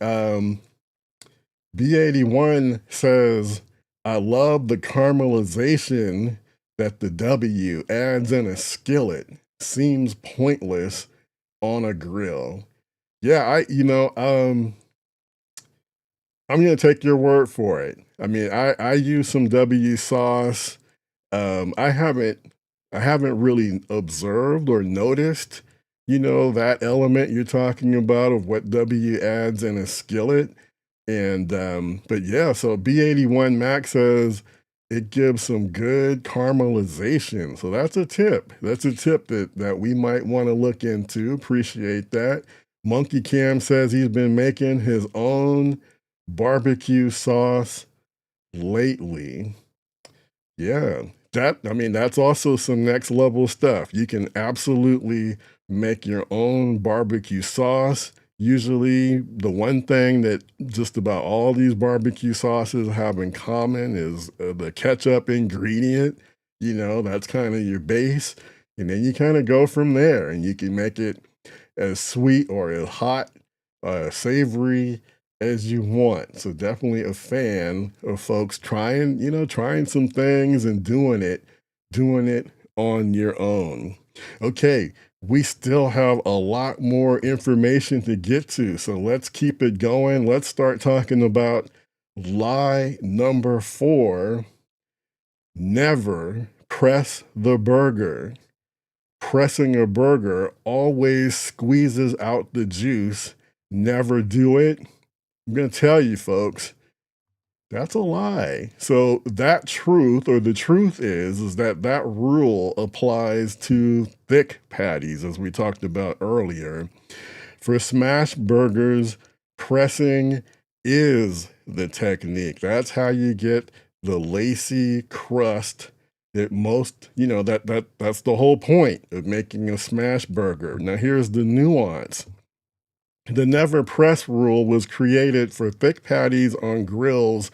B81 says, I love the caramelization that the W adds in a skillet. Seems pointless on a grill. Yeah, I'm gonna take your word for it. I mean, I use some W sauce. I haven't really observed or noticed, that element you're talking about of what W adds in a skillet. And but yeah, so B81 Max says it gives some good caramelization. So that's a tip. That's a tip that we might want to look into. Appreciate that. Monkey Cam says he's been making his own barbecue sauce lately. Yeah, that's also some next level stuff. You can absolutely make your own barbecue sauce. Usually, the one thing that just about all these barbecue sauces have in common is the ketchup ingredient. That's kind of your base. And then you kind of go from there, and you can make it as sweet or as hot, savory as you want. So definitely a fan of folks trying some things and doing it on your own. Okay, we still have a lot more information to get to, so let's keep it going. Let's start talking about lie number 4. Never press the burger. Pressing a burger always squeezes out the juice. Never do it. I'm going to tell you, folks, that's a lie. So that truth, or the truth is that rule applies to thick patties, as we talked about earlier. For smash burgers, pressing is the technique. That's how you get the lacy crust that that's the whole point of making a smash burger. Now here's the nuance. The never press rule was created for thick patties on grills.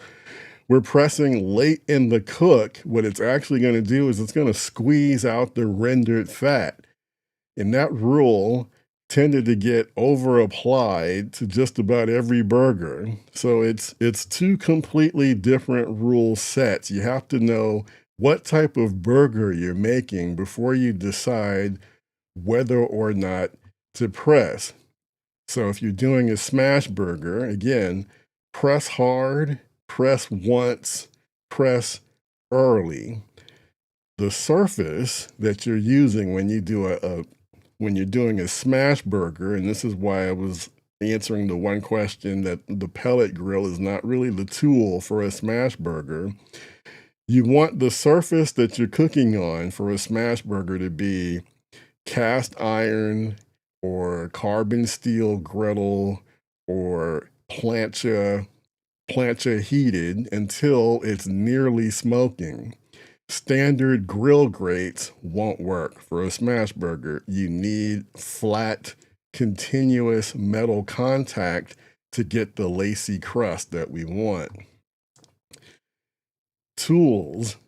We're pressing late in the cook. What it's actually going to do is it's going to squeeze out the rendered fat. And that rule tended to get over applied to just about every burger. So it's two completely different rule sets. You have to know what type of burger you're making before you decide whether or not to press. So if you're doing a smash burger, again, press hard, press once, press early. The surface that you're using when you do when you're doing a smash burger, and this is why I was answering the one question that the pellet grill is not really the tool for a smash burger. You want the surface that you're cooking on for a smash burger to be cast iron or carbon steel griddle or plancha heated until it's nearly smoking. Standard grill grates won't work for a smash burger. You need flat, continuous metal contact to get the lacy crust that we want. Tools.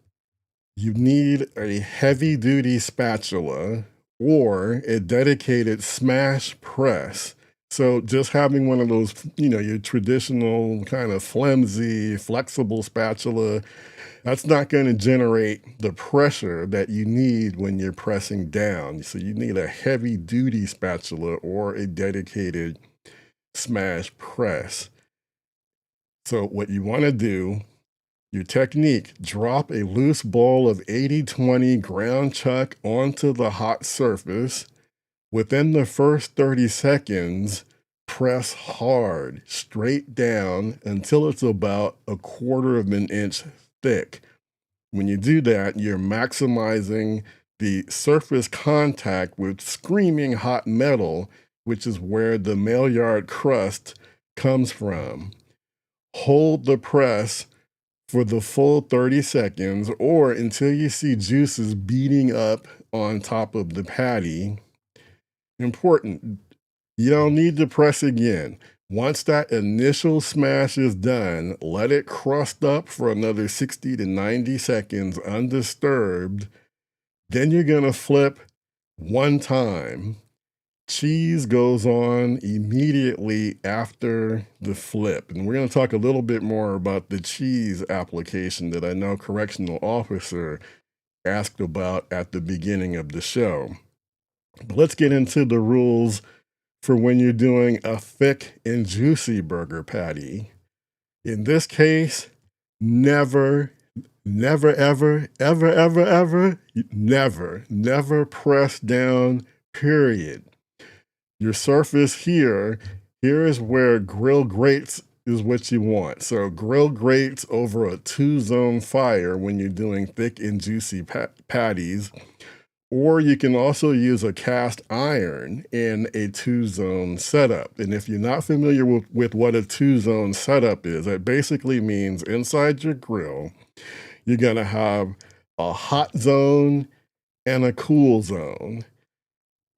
You need a heavy-duty spatula or a dedicated smash press. So just having one of those, your traditional kind of flimsy, flexible spatula, that's not going to generate the pressure that you need when you're pressing down. So you need a heavy duty spatula or a dedicated smash press. So what you want to do, your technique, drop a loose ball of 80/20 ground chuck onto the hot surface. Within the first 30 seconds, press hard, straight down until it's about 1/4 of an inch thick. When you do that, you're maximizing the surface contact with screaming hot metal, which is where the Maillard crust comes from. Hold the press for the full 30 seconds or until you see juices beating up on top of the patty. Important, you don't need to press again. Once that initial smash is done, let it crust up for another 60 to 90 seconds undisturbed. Then you're going to flip one time. Cheese goes on immediately after the flip. And we're going to talk a little bit more about the cheese application that I know correctional officer asked about at the beginning of the show. But let's get into the rules for when you're doing a thick and juicy burger patty. In this case, never, ever press down, period. Your surface here is where grill grates is what you want. So grill grates over a 2-zone fire when you're doing thick and juicy patties. Or you can also use a cast iron in a 2-zone setup. And if you're not familiar with what a 2-zone setup is, that basically means inside your grill, you're going to have a hot zone and a cool zone.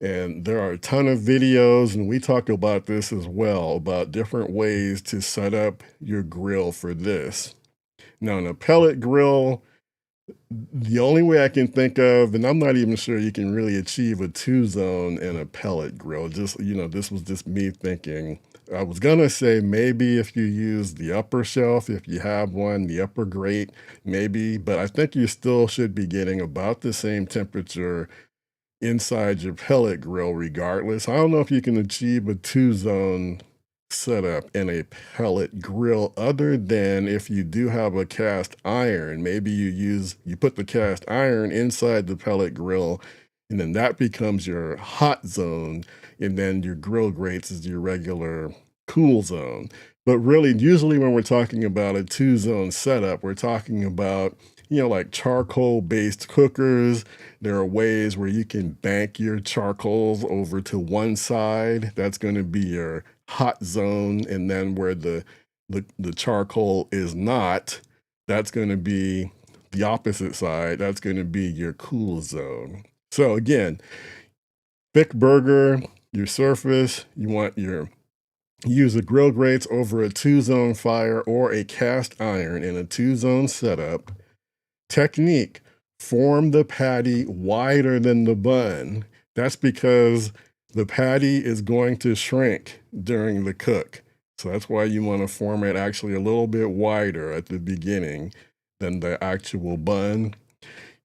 And there are a ton of videos, and we talk about this as well, about different ways to set up your grill for this. Now, in a pellet grill, the only way I can think of, and I'm not even sure you can really achieve a 2-zone in a pellet grill, just, this was just me thinking. I was going to say maybe if you use the upper shelf, if you have one, the upper grate, maybe, but I think you still should be getting about the same temperature inside your pellet grill regardless. I don't know if you can achieve a 2-zone setup in a pellet grill other than if you do have a cast iron. Maybe you put the cast iron inside the pellet grill, and then that becomes your hot zone, and then your grill grates is your regular cool zone. But really, usually when we're talking about a 2-zone setup, we're talking about like charcoal-based cookers. There are ways where you can bank your charcoals over to one side. That's going to be your hot zone. And then where the charcoal is not, that's going to be the opposite side. That's going to be your cool zone. So again, thick burger, your surface, use a grill grates over a 2-zone fire or a cast iron in a 2-zone setup. Technique, form the patty wider than the bun. That's because the patty is going to shrink during the cook. So that's why you want to form it actually a little bit wider at the beginning than the actual bun.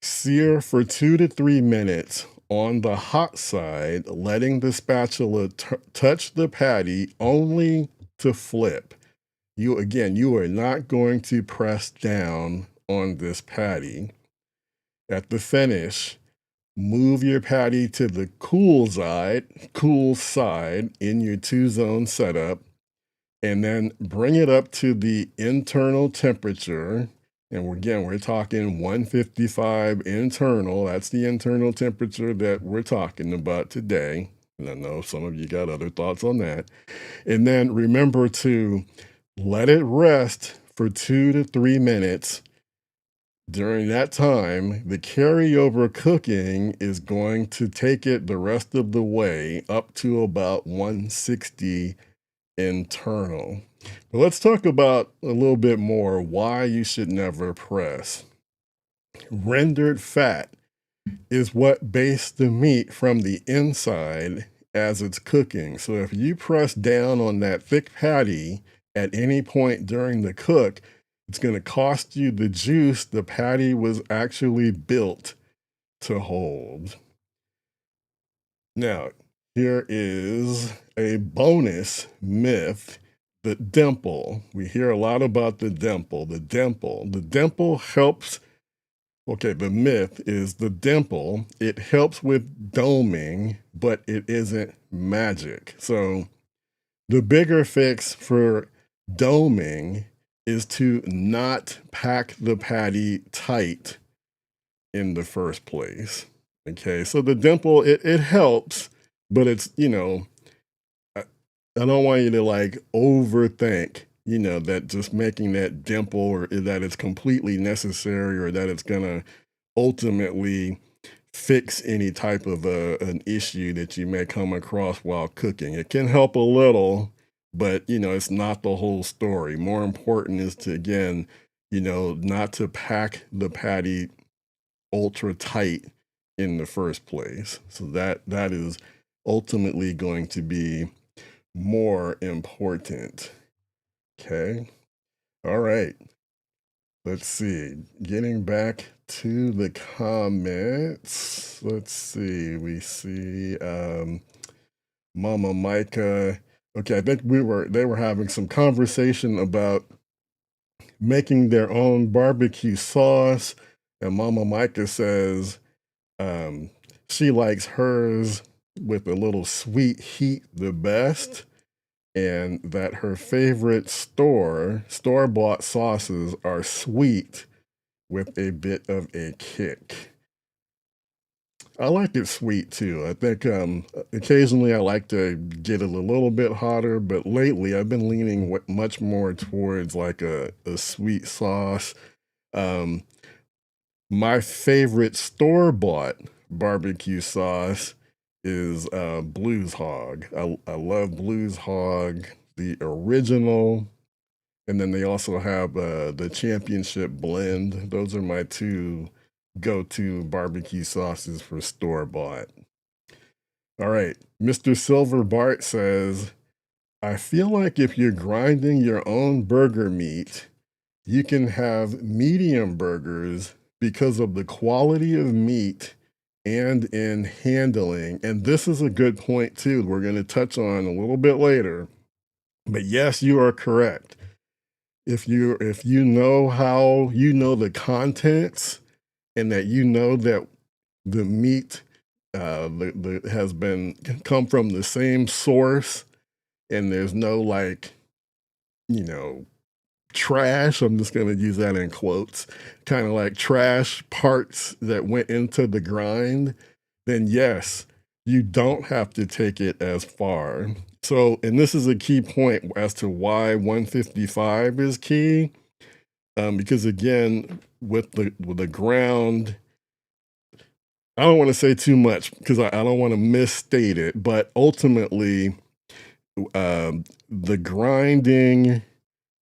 Sear for 2 to 3 minutes on the hot side, letting the spatula touch the patty only to flip. You are not going to press down on this patty. At the finish, move your patty to the cool side in your 2-zone setup, and then bring it up to the internal temperature. And we're talking 155 internal. That's the internal temperature that we're talking about today. And I know some of you got other thoughts on that. And then remember to let it rest for 2 to 3 minutes. During that time, the carryover cooking is going to take it the rest of the way up to about 160 internal. But let's talk about a little bit more why you should never press. Rendered fat is what bastes the meat from the inside as it's cooking. So if you press down on that thick patty at any point during the cook, it's going to cost you the juice the patty was actually built to hold. Now, here is a bonus myth. The dimple. We hear a lot about the dimple. The dimple helps. Okay, the myth is the dimple. It helps with doming, but it isn't magic. So the bigger fix for doming is to not pack the patty tight in the first place. Okay, so the dimple, it helps, but it's, I, I don't want you to like overthink, that just making that dimple or that it's completely necessary or that it's going to ultimately fix any type of an issue that you may come across while cooking. It can help a little, but it's not the whole story. More important is to, again, not to pack the patty ultra tight in the first place. So that is ultimately going to be more important. Okay. All right. Let's see. Getting back to the comments. Let's see. We see Mama Micah. Okay, I think they were having some conversation about making their own barbecue sauce. And Mama Micah says she likes hers with a little sweet heat the best, and that her favorite store-bought sauces are sweet with a bit of a kick. I like it sweet too. I think occasionally I like to get it a little bit hotter, but lately I've been leaning much more towards like a sweet sauce. My favorite store-bought barbecue sauce is Blues Hog. I love Blues Hog, the original, and then they also have the Championship Blend. Those are my two go-to barbecue sauces for store-bought. All right, Mr. Silver Bart says, I feel like if you're grinding your own burger meat, you can have medium burgers because of the quality of meat and in handling. And this is a good point too. We're going to touch on a little bit later. But yes, you are correct. If you know how the contents and that that the meat has been come from the same source and there's no like trash, I'm just going to use that in quotes, kind of like trash parts that went into the grind, then yes, you don't have to take it as far. So, and this is a key point as to why 155 is key, because again, with the ground, I don't want to say too much because I don't want to misstate it, but ultimately, the grinding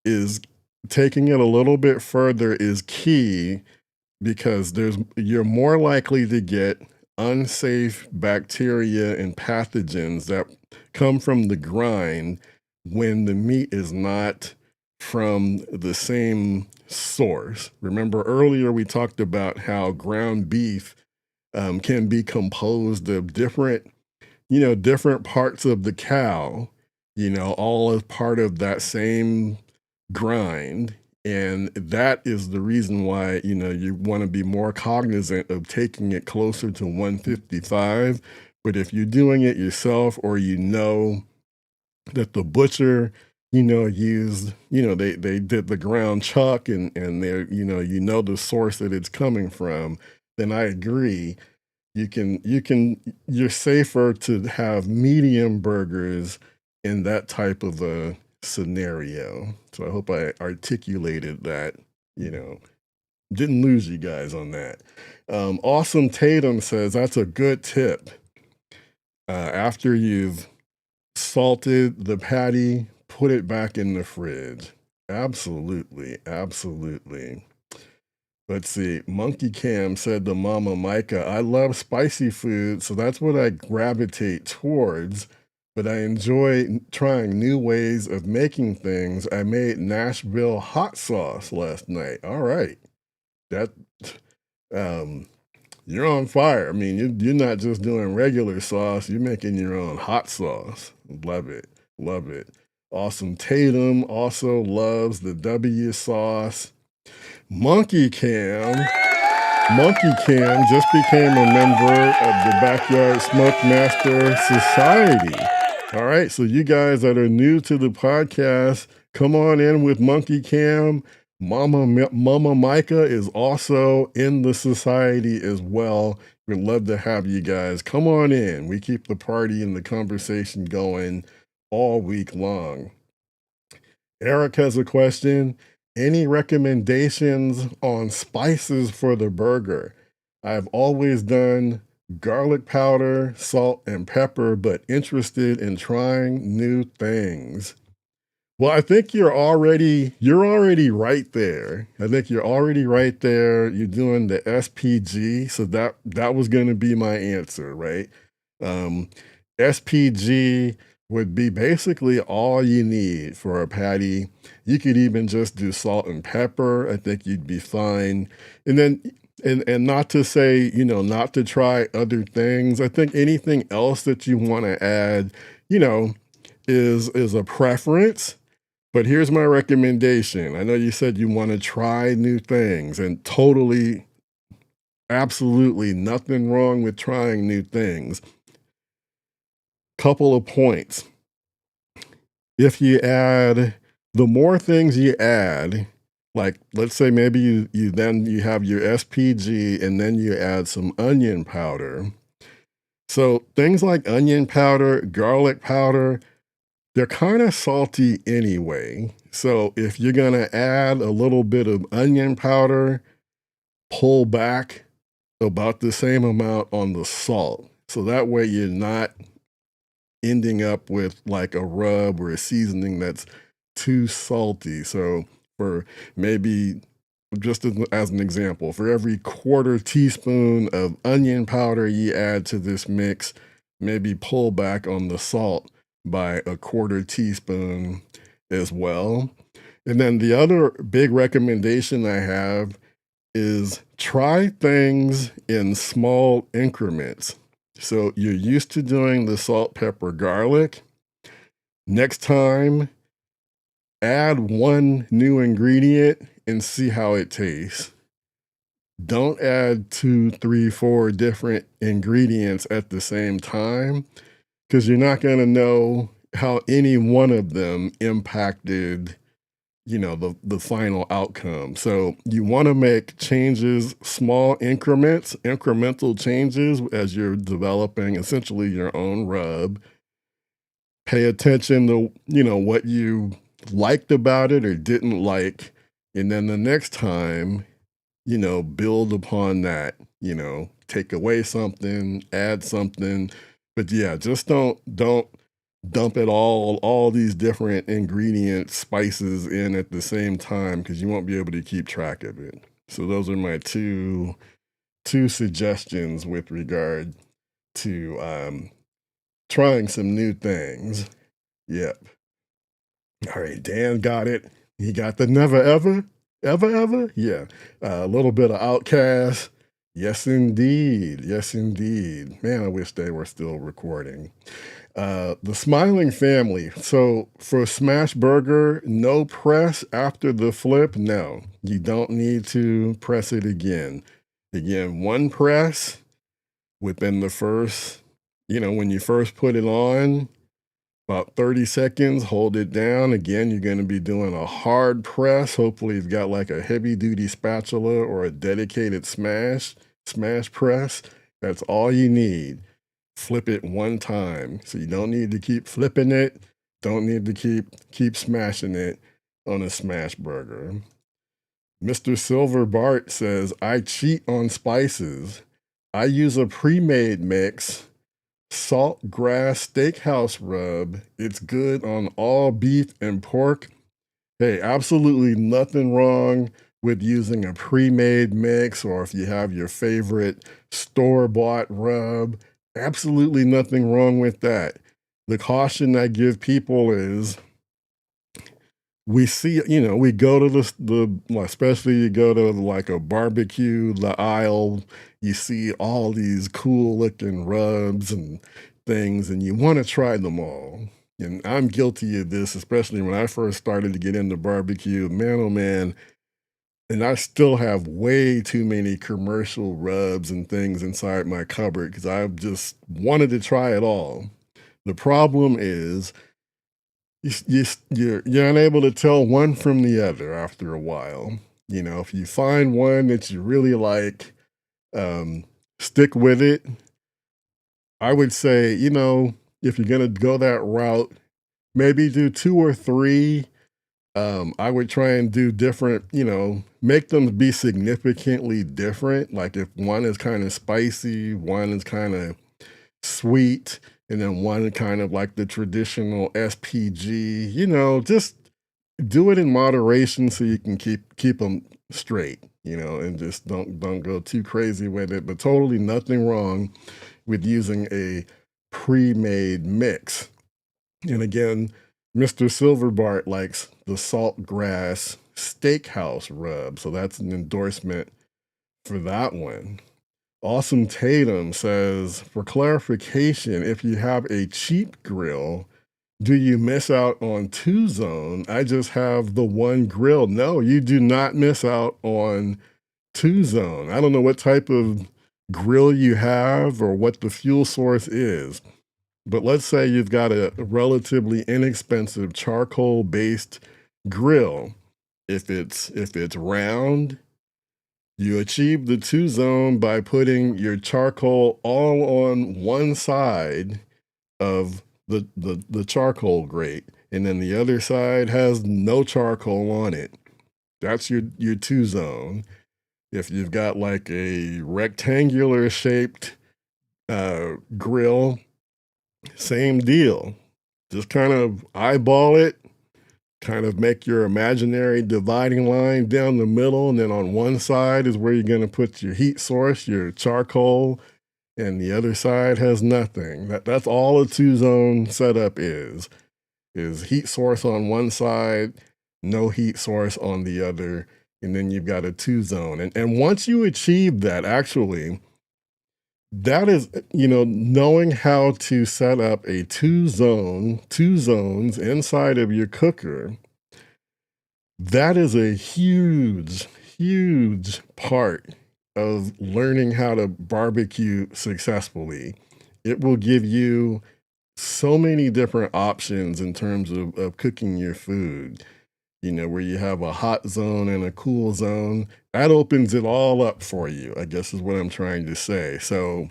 is taking it a little bit further is key because you're more likely to get unsafe bacteria and pathogens that come from the grind when the meat is not from the same source. Remember earlier we talked about how ground beef can be composed of different parts of the cow, all as part of that same grind. And that is the reason why, you want to be more cognizant of taking it closer to 155. But if you're doing it yourself or that the butcher, used, they did the ground chuck and they're, the source that it's coming from, then I agree. You're safer to have medium burgers in that type of a scenario. So I hope I articulated that, didn't lose you guys on that. Awesome Tatum says, that's a good tip. After you've salted the patty, put it back in the fridge. Absolutely. Absolutely. Let's see. Monkey Cam said to Mama Micah, I love spicy food, so that's what I gravitate towards. But I enjoy trying new ways of making things. I made Nashville hot sauce last night. All right. That um you're on fire. I mean, you're not just doing regular sauce, you're making your own hot sauce. Love it. Love it. Awesome Tatum also loves the W sauce. Monkey Cam just became a member of the Backyard SmokeMaster Society. All right, so you guys that are new to the podcast, come on in with Monkey Cam. Mama Micah is also in the society as well. We'd love to have you guys. Come on in. We keep the party and the conversation going all week long. Eric has a question. Any recommendations on spices for the burger? I've always done garlic powder, salt, and pepper, but interested in trying new things. Well, I think you're already right there. I think you're already right there. You're doing the SPG, so that was going to be my answer, right? SPG would be basically all you need for a patty. You could even just do salt and pepper. I think you'd be fine. And then and not to say, not to try other things. I think anything else that you want to add, is a preference. But here's my recommendation. I know you said you want to try new things, and totally, absolutely nothing wrong with trying new things. Couple of points. If you add, the more things you add, like let's say maybe you have your SPG and then you add some onion powder. So things like onion powder, garlic powder, they're kind of salty anyway. So if you're going to add a little bit of onion powder, pull back about the same amount on the salt. So that way you're not ending up with like a rub or a seasoning that's too salty. So for maybe, just as an example, for every quarter teaspoon of onion powder you add to this mix, maybe pull back on the salt by a quarter teaspoon as well. And then the other big recommendation I have is try things in small increments. So you're used to doing the salt, pepper, garlic. Next time, add one new ingredient and see how it tastes. Don't add 2, 3, 4 different ingredients at the same time, because you're not going to know how any one of them impacted, the final outcome. So you want to make changes, small increments, incremental changes as you're developing essentially your own rub. Pay attention to, what you liked about it or didn't like. And then the next time, build upon that, take away something, add something. But yeah, just don't dump it all these different ingredients, spices in at the same time, because you won't be able to keep track of it. So those are my two suggestions with regard to trying some new things. Yep. All right, Dan got it. He got the never ever. Yeah. A little bit of Outcast. Yes, indeed. Yes, indeed. Man, I wish they were still recording. The Smiling Family. So for Smash Burger, no press after the flip. No, you don't need to press it again. Again, one press within the first, when you first put it on, about 30 seconds, hold it down. Again, you're going to be doing a hard press. Hopefully you've got like a heavy duty spatula or a dedicated smash press. That's all you need. Flip it one time. So you don't need to keep flipping it. Don't need to keep smashing it on a smash burger. Mr. Silver Bart says, I cheat on spices. I use a pre-made mix, salt grass steakhouse rub. It's good on all beef and pork. Hey, absolutely nothing wrong with using a pre-made mix, or if you have your favorite store-bought rub, absolutely nothing wrong with that. The caution I give people is we see, we go to especially you go to like a barbecue, the aisle, you see all these cool looking rubs and things, and you want to try them all. And I'm guilty of this, especially when I first started to get into barbecue. Man, oh man, and I still have way too many commercial rubs and things inside my cupboard because I've just wanted to try it all. The problem is you're unable to tell one from the other after a while. If you find one that you really like, stick with it. I would say, if you're gonna go that route, maybe do 2 or 3. I would try and do different, make them be significantly different. Like if one is kind of spicy, one is kind of sweet, and then one kind of like the traditional SPG, just do it in moderation so you can keep them straight, and just don't go too crazy with it. But totally nothing wrong with using a pre-made mix. And again, Mr. Silverbart likes the Saltgrass Steakhouse rub, so that's an endorsement for that one. Awesome Tatum says, for clarification, if you have a cheap grill, do you miss out on 2-zone? I just have the one grill. No, you do not miss out on 2-zone. I don't know what type of grill you have or what the fuel source is, but let's say you've got a relatively inexpensive charcoal-based grill. If it's round, you achieve the 2-zone by putting your charcoal all on one side of the charcoal grate, and then the other side has no charcoal on it. That's your 2-zone. If you've got like a rectangular shaped grill, same deal. Just kind of eyeball it, kind of make your imaginary dividing line down the middle, and then on one side is where you're going to put your heat source, your charcoal, and the other side has nothing. That's all a 2-zone setup is heat source on one side, no heat source on the other, and then you've got a 2-zone. And once you achieve that, actually, that is, knowing how to set up a 2 zones inside of your cooker, that is a huge, huge part of learning how to barbecue successfully. It will give you so many different options in terms of cooking your food. Where you have a hot zone and a cool zone, that opens it all up for you, I guess is what I'm trying to say. So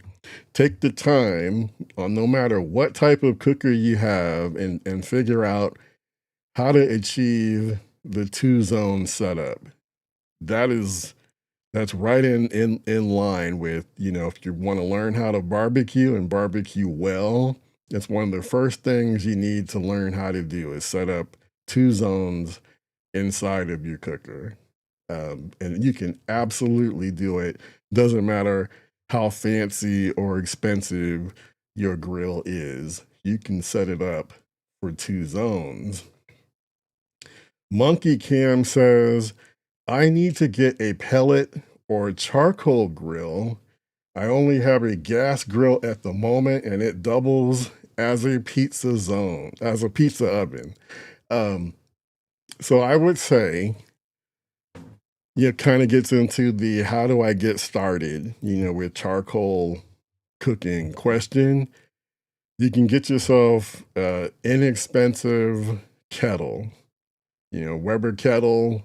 take the time on no matter what type of cooker you have and figure out how to achieve the 2-zone setup. That's right in line with, if you want to learn how to barbecue and barbecue well, that's one of the first things you need to learn how to do is set up 2 zones inside of your cooker. And you can absolutely do it. Doesn't matter how fancy or expensive your grill is. You can set it up for 2 zones. Monkey Cam says, I need to get a pellet or charcoal grill. I only have a gas grill at the moment, and it doubles as a pizza oven. So I would say it kind of gets into the how do I get started, with charcoal cooking question. You can get yourself an inexpensive kettle, Weber kettle.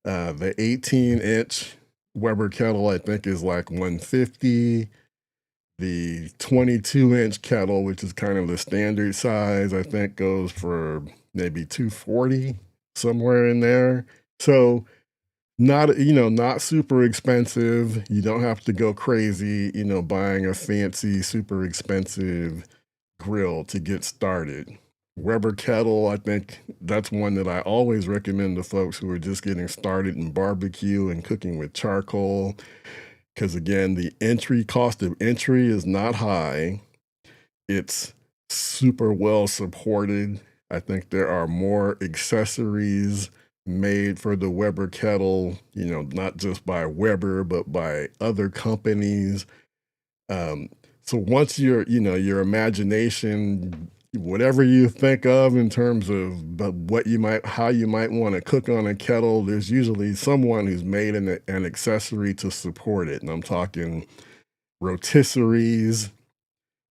The 18-inch Weber kettle, I think, is like $150. The 22-inch kettle, which is kind of the standard size, I think goes for maybe $240, somewhere in there. So not super expensive. You don't have to go crazy, buying a fancy, super expensive grill to get started. Weber kettle, I think that's one that I always recommend to folks who are just getting started in barbecue and cooking with charcoal. Because again, the cost of entry is not high. It's super well supported. I think there are more accessories made for the Weber kettle, not just by Weber, but by other companies. So once your imagination, whatever you think of in terms of how you might want to cook on a kettle, there's usually someone who's made an accessory to support it. And I'm talking rotisseries.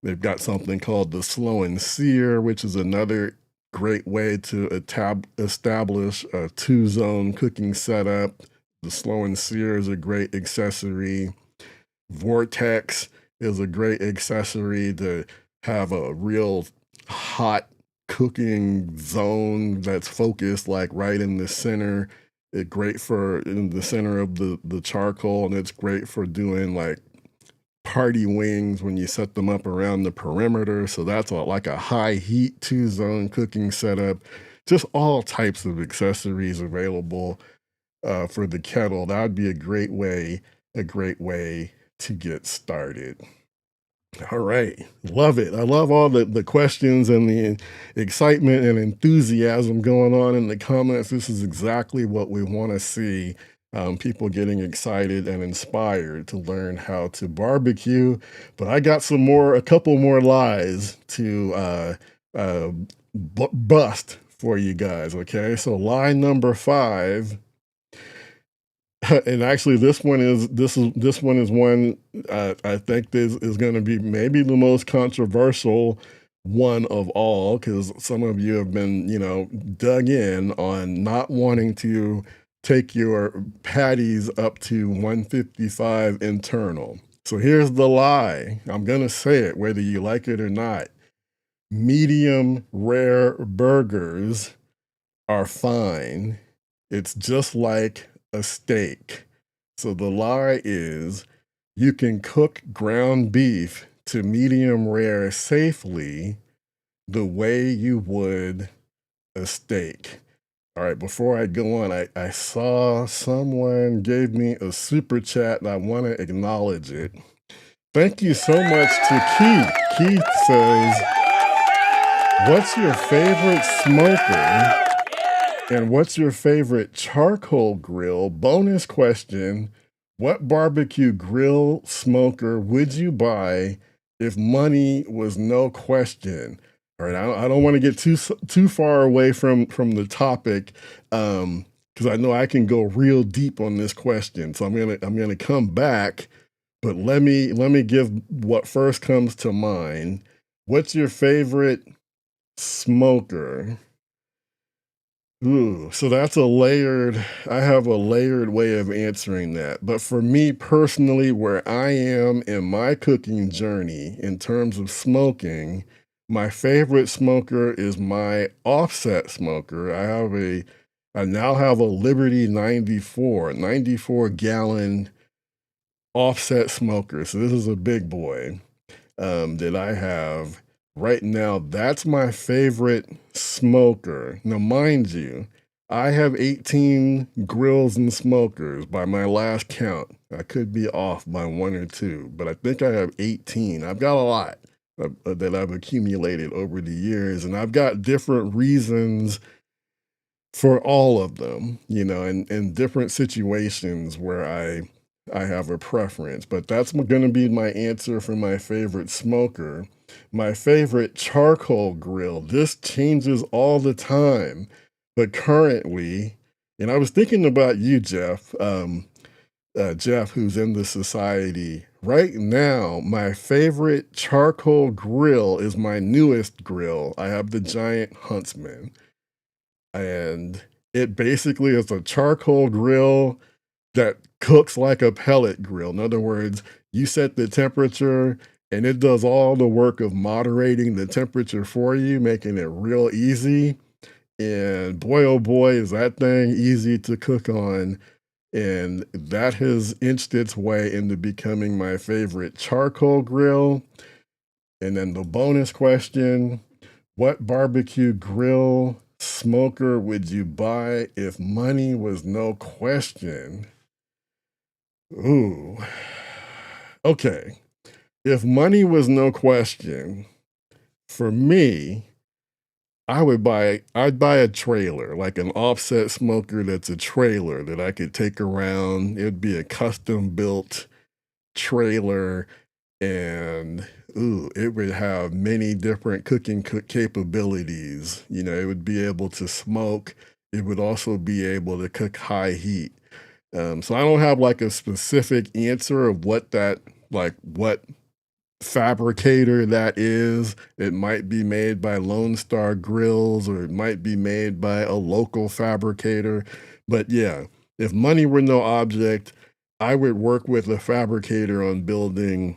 They've got something called the slow and sear, which is another great way to establish a 2-zone cooking setup. The slow and sear is a great accessory. Vortex is a great accessory to have a real hot cooking zone that's focused like right in the center. It's great for in the center of the charcoal, and it's great for doing like party wings when you set them up around the perimeter. So that's like a high heat 2-zone cooking setup. Just all types of accessories available for the kettle. That would be a great way to get started. All right. Love it. I love all the questions and the excitement and enthusiasm going on in the comments. This is exactly what we want to see. People getting excited and inspired to learn how to barbecue. But I got a couple more lies to bust for you guys. Okay. So lie number 5. And actually, this one is one I think is going to be maybe the most controversial one of all, because some of you have been dug in on not wanting to take your patties up to 155 internal. So here's the lie. I'm going to say it whether you like it or not. Medium rare burgers are fine. It's just like a steak. So the lie is you can cook ground beef to medium rare safely the way you would a steak. All right, before I go on, I saw someone gave me a super chat and I want to acknowledge it. Thank you so much to Keith. Keith says, what's your favorite smoker? And what's your favorite charcoal grill? Bonus question, what barbecue grill smoker would you buy if money was no question? All right, I don't want to get too far away from the topic because I know I can go real deep on this question. So I'm gonna come back, but let me give what first comes to mind. What's your favorite smoker? Ooh, so I have a layered way of answering that. But for me personally, where I am in my cooking journey in terms of smoking, my favorite smoker is my offset smoker. I now have a Liberty 94 gallon offset smoker. So this is a big boy that I have. Right now, that's my favorite smoker. Now, mind you, I have 18 grills and smokers by my last count. I could be off by 1 or 2, but I think I have 18. I've got a lot that I've accumulated over the years, and I've got different reasons for all of them, in different situations where I have a preference. But that's going to be my answer for my favorite smoker. My favorite charcoal grill, this changes all the time, but currently, and I was thinking about you, Jeff, Jeff, who's in the society. Right now, my favorite charcoal grill is my newest grill. I have the Giant Huntsman, and it basically is a charcoal grill that cooks like a pellet grill. In other words, you set the temperature and it does all the work of moderating the temperature for you, making it real easy. And boy, oh boy, is that thing easy to cook on. And that has inched its way into becoming my favorite charcoal grill. And then the bonus question, What barbecue grill smoker would you buy if money was no question? Ooh. Okay. If money was no question, for me, I'd buy a trailer, like an offset smoker that's a trailer that I could take around. It'd be a custom built trailer, and it would have many different cooking capabilities. You know, it would be able to smoke. It would also be able to cook high heat. So I don't have like a specific answer of what fabricator that is. It might be made by Lone Star Grills, or it might be made by a local fabricator. But yeah, if money were no object, I would work with a fabricator on building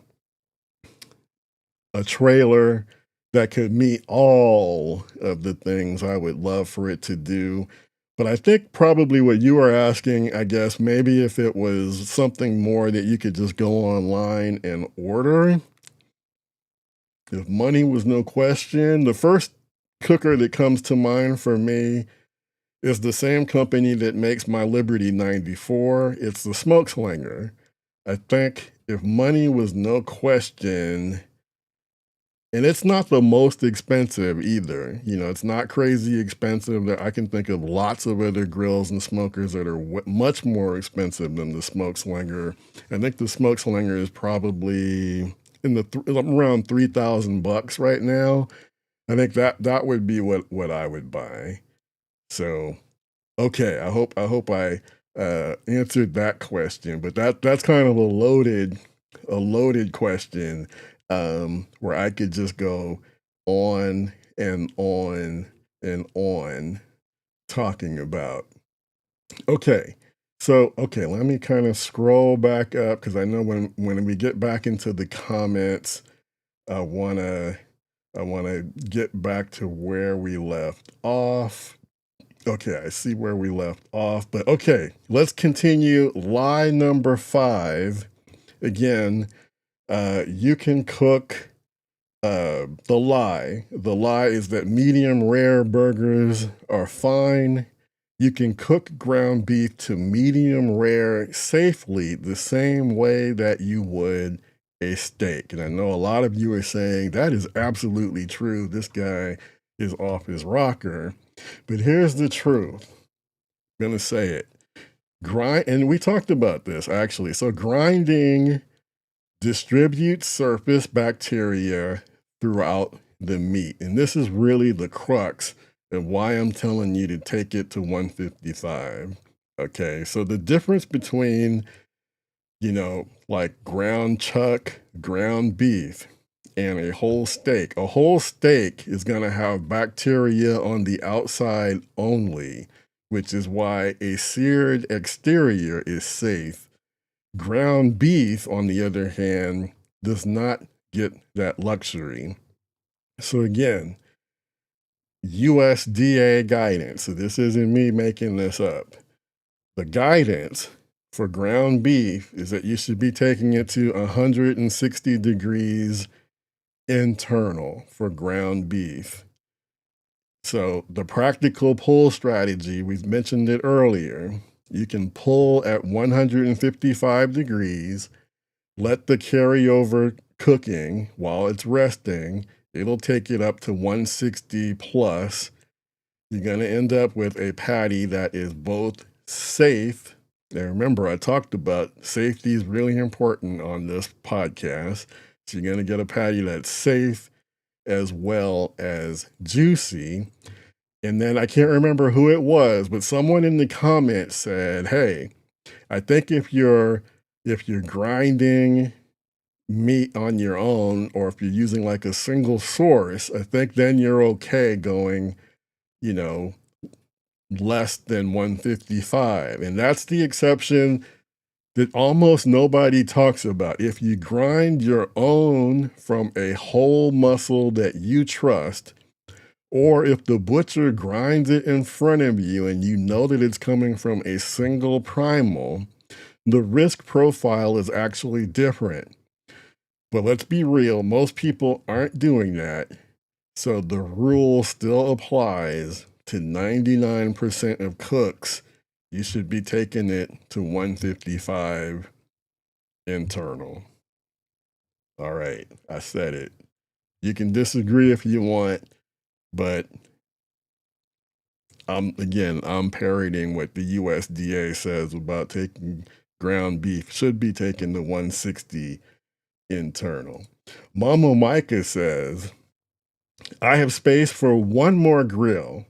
a trailer that could meet all of the things I would love for it to do. But I think probably what you are asking, I guess, maybe if it was something more that you could just go online and order. If money was no question, the first cooker that comes to mind for me is the same company that makes my Liberty 94. It's the Smoke Slinger. I think if money was no question, and it's not the most expensive either. You know, it's not crazy expensive. I can think of lots of other grills and smokers that are much more expensive than the Smoke Slinger. I think the Smoke Slinger is probably in the around $3,000 right now. I think that would be what I would buy. So, okay, I hope I answered that question. But that's kind of a loaded question, where I could just go on and on and on talking about. Okay. So, okay, let me kind of scroll back up, because I know when we get back into the comments, I wanna get back to where we left off. Okay, I see where we left off, but okay, let's continue. Lie number 5. Again, you can cook the lie. The lie is that medium rare burgers are fine. You can cook ground beef to medium rare safely the same way that you would a steak. And I know a lot of you are saying that is absolutely true. This guy is off his rocker. But here's the truth. I'm going to say it. And we talked about this actually. So grinding distributes surface bacteria throughout the meat. And this is really the crux of why I'm telling you to take it to 155. Okay, so the difference between, like ground chuck, ground beef, and a whole steak is going to have bacteria on the outside only, which is why a seared exterior is safe. Ground beef, on the other hand, does not get that luxury. So again, USDA guidance, so this isn't me making this up. The guidance for ground beef is that you should be taking it to 160 degrees internal for ground beef. So the practical pull strategy, we've mentioned it earlier. You can pull at 155 degrees, let the carryover cooking while it's resting. It'll take it up to 160 plus. You're going to end up with a patty that is both safe. And remember, I talked about safety is really important on this podcast. So you're going to get a patty that's safe as well as juicy. And then I can't remember who it was, but someone in the comments said, hey, I think if you're grinding meat on your own, or if you're using like a single source, I think then you're okay going, less than 155. And that's the exception that almost nobody talks about. If you grind your own from a whole muscle that you trust, or if the butcher grinds it in front of you and you know that it's coming from a single primal, the risk profile is actually different. But let's be real, most people aren't doing that. So the rule still applies to 99% of cooks. You should be taking it to 155 internal. All right, I said it. You can disagree if you want, but I'm parroting what the USDA says about taking ground beef should be taken to 160 internal. Mama Micah says, I have space for one more grill,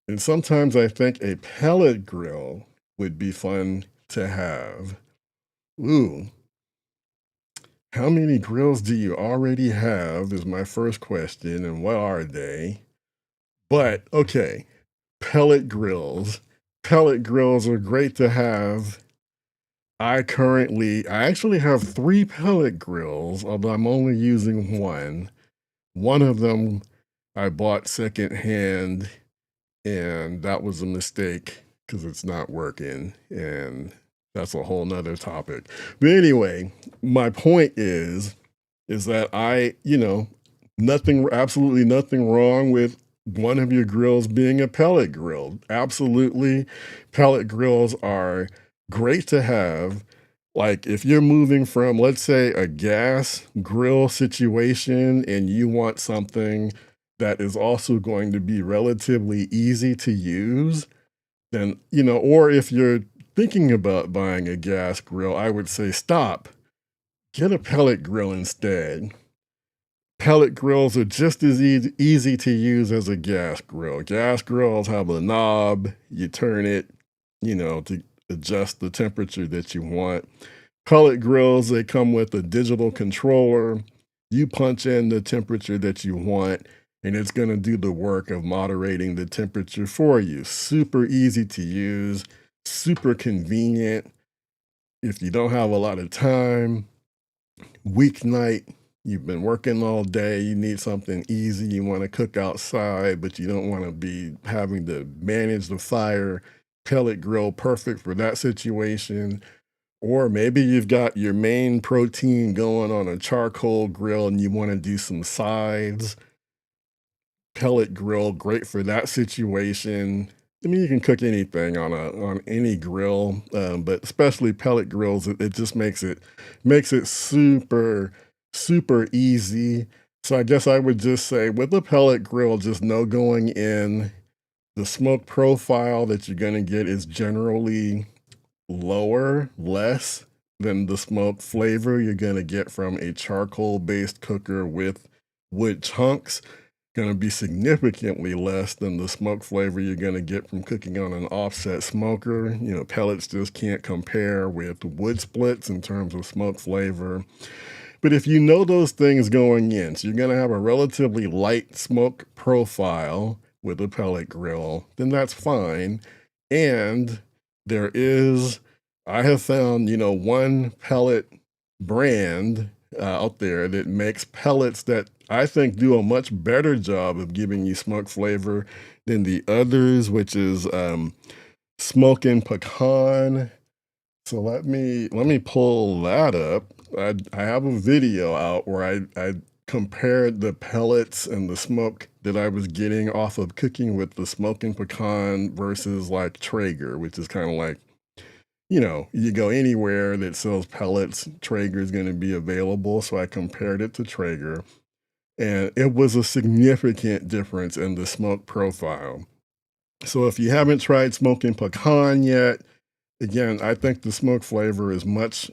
and sometimes I think a pellet grill would be fun to have. Ooh, how many grills do you already have is my first question, and what are they? But, okay, pellet grills. Pellet grills are great to have. I actually have 3 pellet grills, although I'm only using one. One of them I bought secondhand, and that was a mistake because it's not working, and that's a whole nother topic. But anyway, my point is that absolutely nothing wrong with one of your grills being a pellet grill. Absolutely, pellet grills are great to have. Like if you're moving from, let's say, a gas grill situation and you want something that is also going to be relatively easy to use, then, or if you're thinking about buying a gas grill, I would say stop. Get a pellet grill instead. Pellet grills are just as easy to use as a gas grill. Gas grills have a knob. You turn it, to adjust the temperature that you want. Pellet grills, they come with a digital controller. You punch in the temperature that you want, and it's going to do the work of moderating the temperature for you. Super easy to use, super convenient. If you don't have a lot of time, weeknight, you've been working all day, you need something easy, you want to cook outside, but you don't want to be having to manage the fire. Pellet grill, perfect for that situation. Or maybe you've got your main protein going on a charcoal grill and you want to do some sides. Pellet grill, great for that situation. I mean, you can cook anything on any grill, but especially pellet grills, it just makes it super, super easy. So I guess I would just say with a pellet grill, just know going in, the smoke profile that you're going to get is generally less than the smoke flavor you're going to get from a charcoal-based cooker with wood chunks. Going to be significantly less than the smoke flavor you're going to get from cooking on an offset smoker. Pellets just can't compare with wood splits in terms of smoke flavor. But if you know those things going in, so you're going to have a relatively light smoke profile with a pellet grill, then that's fine. And I have found, one pellet brand out there that makes pellets that I think do a much better job of giving you smoke flavor than the others, which is Smoking Pecan. So let me pull that up. I have a video out where I compared the pellets and the smoke that I was getting off of cooking with the Smoking Pecan versus like Traeger, which is kind of like, you go anywhere that sells pellets, Traeger is going to be available. So I compared it to Traeger, and it was a significant difference in the smoke profile. So if you haven't tried Smoking Pecan yet, again, I think the smoke flavor is much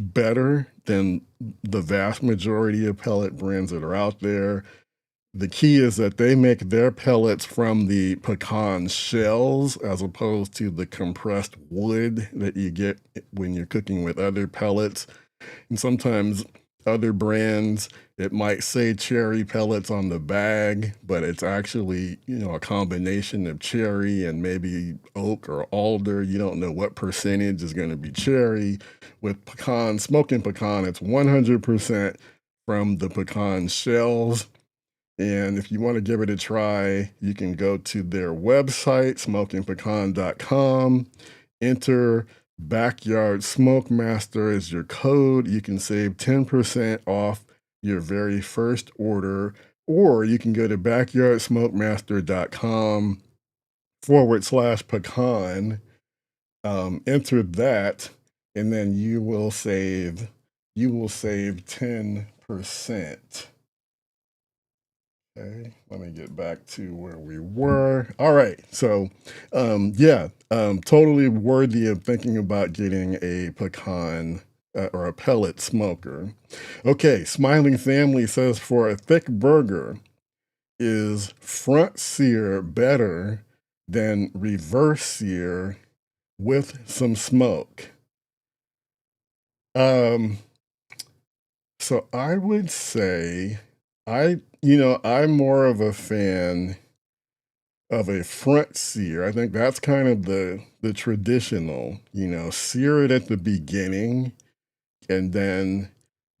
better than the vast majority of pellet brands that are out there. The key is that they make their pellets from the pecan shells as opposed to the compressed wood that you get when you're cooking with other pellets. And sometimes other brands, it might say cherry pellets on the bag, but it's actually, a combination of cherry and maybe oak or alder. You don't know what percentage is going to be cherry. With pecan, Smoking Pecan, it's 100% from the pecan shells. And if you want to give it a try, you can go to their website, smokingpecan.com, enter Backyard SmokeMaster as your code. You can save 10% off your very first order, or you can go to backyardsmokemaster.com/pecan, enter that, and then you will save 10%. Okay, let me get back to where we were. All right, so yeah, totally worthy of thinking about getting a pecan or a pellet smoker. Okay, Smiling Family says for a thick burger, is front sear better than reverse sear with some smoke? Um, so I would say I'm more of a fan of a front sear. I think that's kind of the traditional, sear it at the beginning and then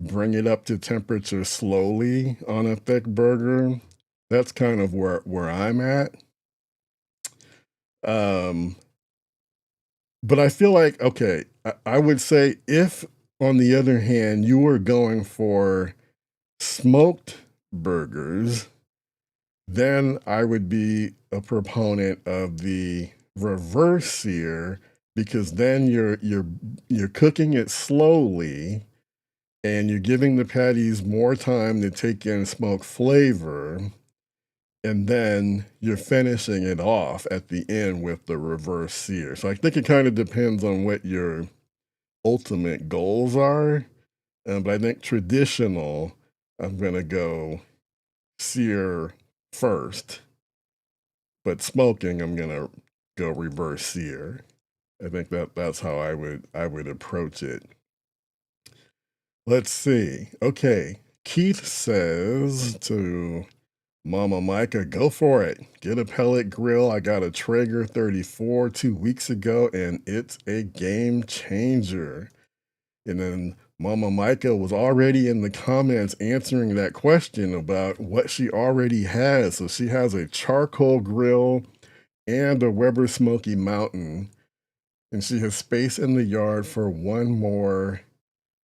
bring it up to temperature slowly on a thick burger. That's kind of where I'm at. Um, but I feel like, okay, I would say if on the other hand you were going for smoked burgers, then I would be a proponent of the reverse sear because then you're cooking it slowly and you're giving the patties more time to take in smoke flavor, and then you're finishing it off at the end with the reverse sear. So I think it kind of depends on what your ultimate goals are. But I think traditional, I'm gonna go sear first, but smoking, I'm gonna go reverse sear. I think that's how I would approach it. Let's see. Okay, Keith says to Mama Micah, go for it. Get a pellet grill. I got a Traeger 34 2 weeks ago, and it's a game changer. And then Mama Micah was already in the comments answering that question about what she already has. So she has a charcoal grill and a Weber Smoky Mountain, and she has space in the yard for one more.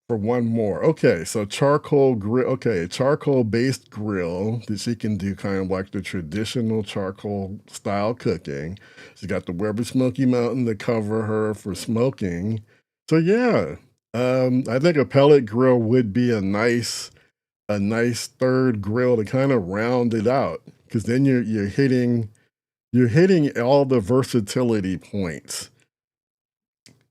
Okay, so charcoal grill. Okay, charcoal based grill that she can do kind of like the traditional charcoal style cooking. She got the Weber Smoky Mountain to cover her for smoking. So yeah, I think a pellet grill would be a nice third grill to kind of round it out because then you're hitting all the versatility points.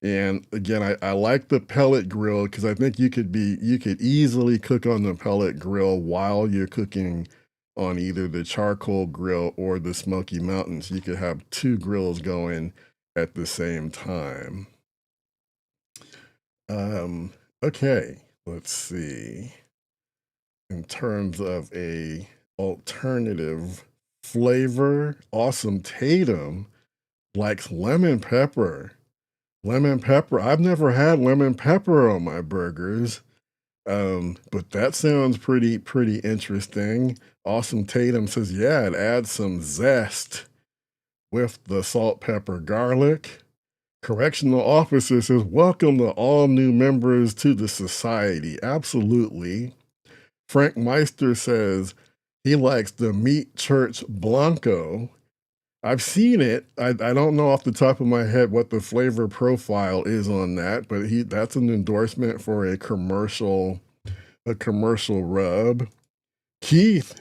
And again, I like the pellet grill because I think you could easily cook on the pellet grill while you're cooking on either the charcoal grill or the Smoky Mountains. You could have two grills going at the same time. Okay, let's see. In terms of a alternative flavor, Awesome Tatum likes lemon pepper. Lemon pepper. I've never had lemon pepper on my burgers, but that sounds pretty interesting. Awesome Tatum says, yeah, it adds some zest with the salt, pepper, garlic. Correctional officer says, welcome to all new members to the society. Absolutely. Frank Meister says he likes the Meat Church Blanco. I've seen it. I don't know off the top of my head what the flavor profile is on that, but that's an endorsement for a commercial rub. Keith.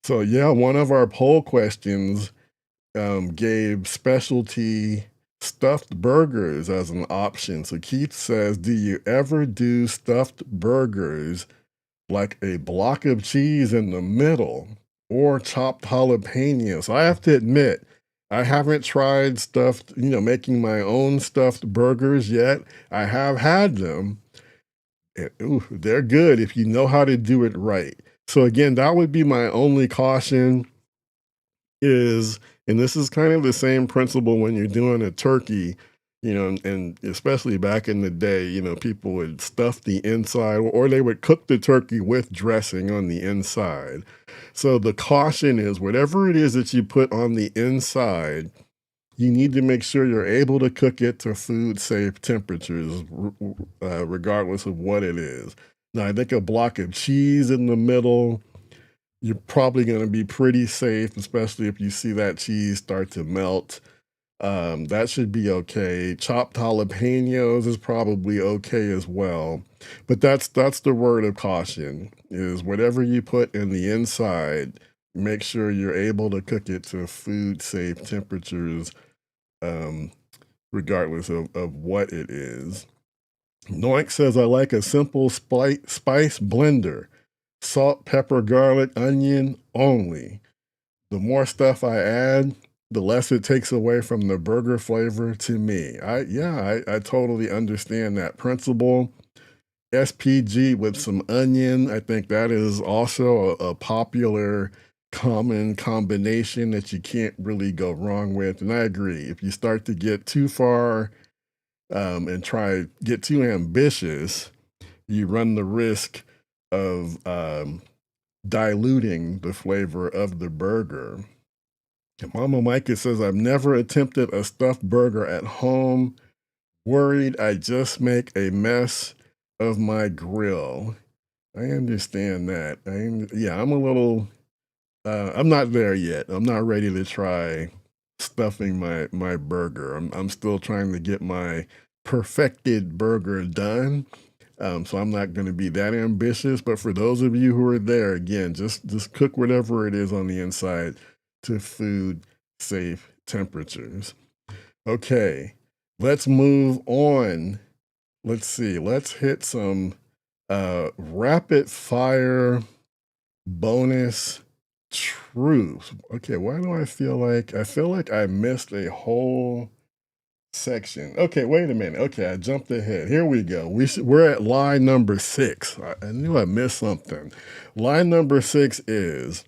So yeah, one of our poll questions gave specialty stuffed burgers as an option. So Keith says, do you ever do stuffed burgers like a block of cheese in the middle or chopped jalapenos? I have to admit, I haven't tried making my own stuffed burgers yet. I have had them. And, they're good if you know how to do it right. So again, that would be my only caution is, and this is kind of the same principle when you're doing a turkey, and especially back in the day, people would stuff the inside or they would cook the turkey with dressing on the inside. So the caution is whatever it is that you put on the inside, you need to make sure you're able to cook it to food safe temperatures, regardless of what it is. Now, I think a block of cheese in the middle, you're probably going to be pretty safe, especially if you see that cheese start to melt. That should be okay. Chopped jalapenos is probably okay as well. But that's the word of caution, is whatever you put in the inside, make sure you're able to cook it to food safe temperatures, um, regardless of what it is. Noink says, I like a simple spice blender. Salt, pepper, garlic, onion only. The more stuff I add, the less it takes away from the burger flavor to me. I totally understand that principle. SPG with some onion, I think that is also a popular common combination that you can't really go wrong with. And I agree. If you start to get too far and get too ambitious, you run the risk of diluting the flavor of the burger. And Mama Micah says, I've never attempted a stuffed burger at home. Worried I just make a mess of my grill. I understand that. I'm a little, I'm not there yet. I'm not ready to try stuffing my burger. I'm still trying to get my perfected burger done. So I'm not going to be that ambitious. But for those of you who are there, again, just cook whatever it is on the inside to food safe temperatures. Okay, let's move on. Let's see. Let's hit some rapid fire bonus truths. Okay, why do I feel like I missed a whole section? Okay, wait a minute. Okay, I jumped ahead. Here we go. We're at line number 6. I knew I missed something. Line number 6 is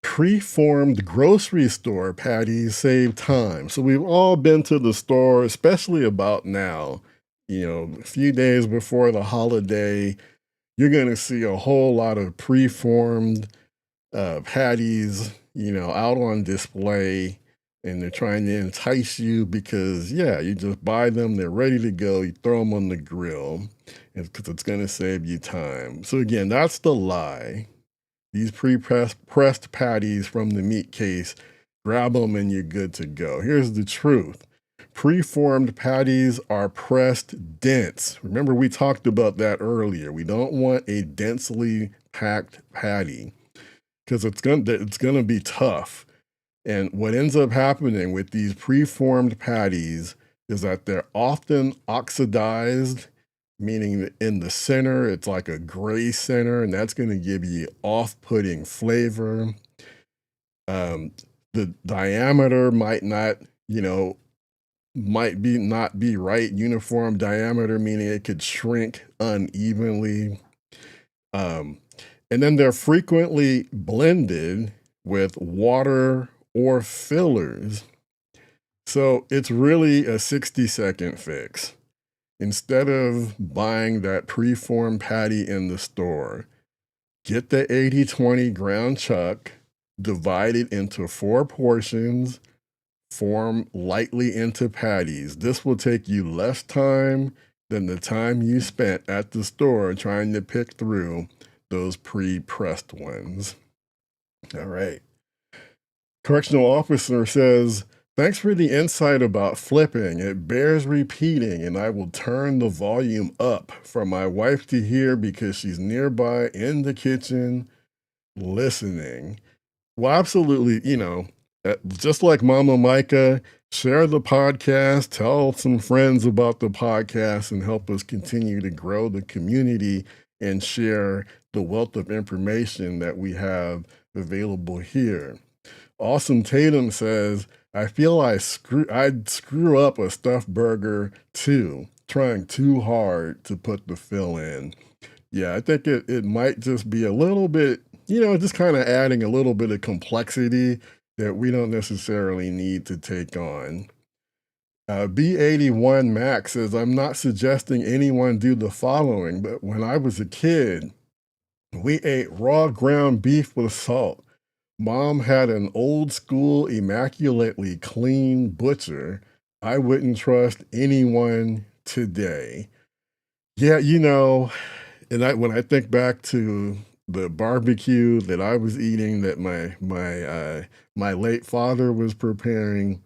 preformed grocery store patties save time. So we've all been to the store, especially about now, a few days before the holiday. You're going to see a whole lot of preformed patties, out on display, and they're trying to entice you because, you just buy them, they're ready to go, you throw them on the grill, because it's going to save you time. So again, that's the lie. These pressed patties from the meat case, grab them and you're good to go. Here's the truth. Preformed patties are pressed dense. Remember, we talked about that earlier. We don't want a densely packed patty because it's gonna be tough. And what ends up happening with these preformed patties is that they're often oxidized, meaning that in the center, it's like a gray center, and that's going to give you off-putting flavor. The diameter might not, not be right. Uniform diameter, meaning it could shrink unevenly. And then they're frequently blended with water or fillers. So it's really a 60-second fix. Instead of buying that preformed patty in the store, get the 80-20 ground chuck, divide it into 4 portions, form lightly into patties. This will take you less time than the time you spent at the store trying to pick through those pre-pressed ones. All right. Correctional officer says, thanks for the insight about flipping. It bears repeating, and I will turn the volume up for my wife to hear because she's nearby in the kitchen listening. Well, absolutely, just like Mama Micah, share the podcast, tell some friends about the podcast, and help us continue to grow the community and share the wealth of information that we have available here. Awesome Tatum says, I feel I'd screw up a stuffed burger too, trying too hard to put the fill in. Yeah, I think it might just be a little bit, just kind of adding a little bit of complexity that we don't necessarily need to take on. B81 Max says, I'm not suggesting anyone do the following, but when I was a kid, we ate raw ground beef with salt. Mom had an old school, immaculately clean butcher. I wouldn't trust anyone today. Yeah, when I think back to the barbecue that I was eating that my late father was preparing,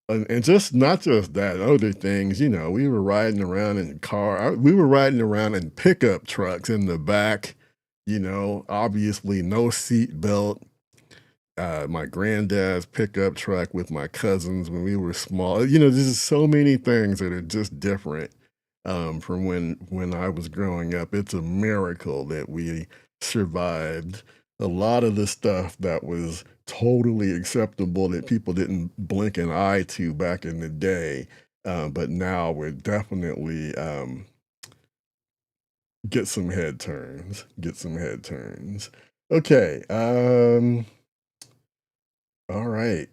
and just not just that, other things, we were riding around in we were riding around in pickup trucks in the back, obviously no seat belt. My granddad's pickup truck with my cousins when we were small. There's just so many things that are just different from when I was growing up. It's a miracle that we survived a lot of the stuff that was totally acceptable that people didn't blink an eye to back in the day. But now we're definitely get some head turns. Get some head turns. Okay. All right.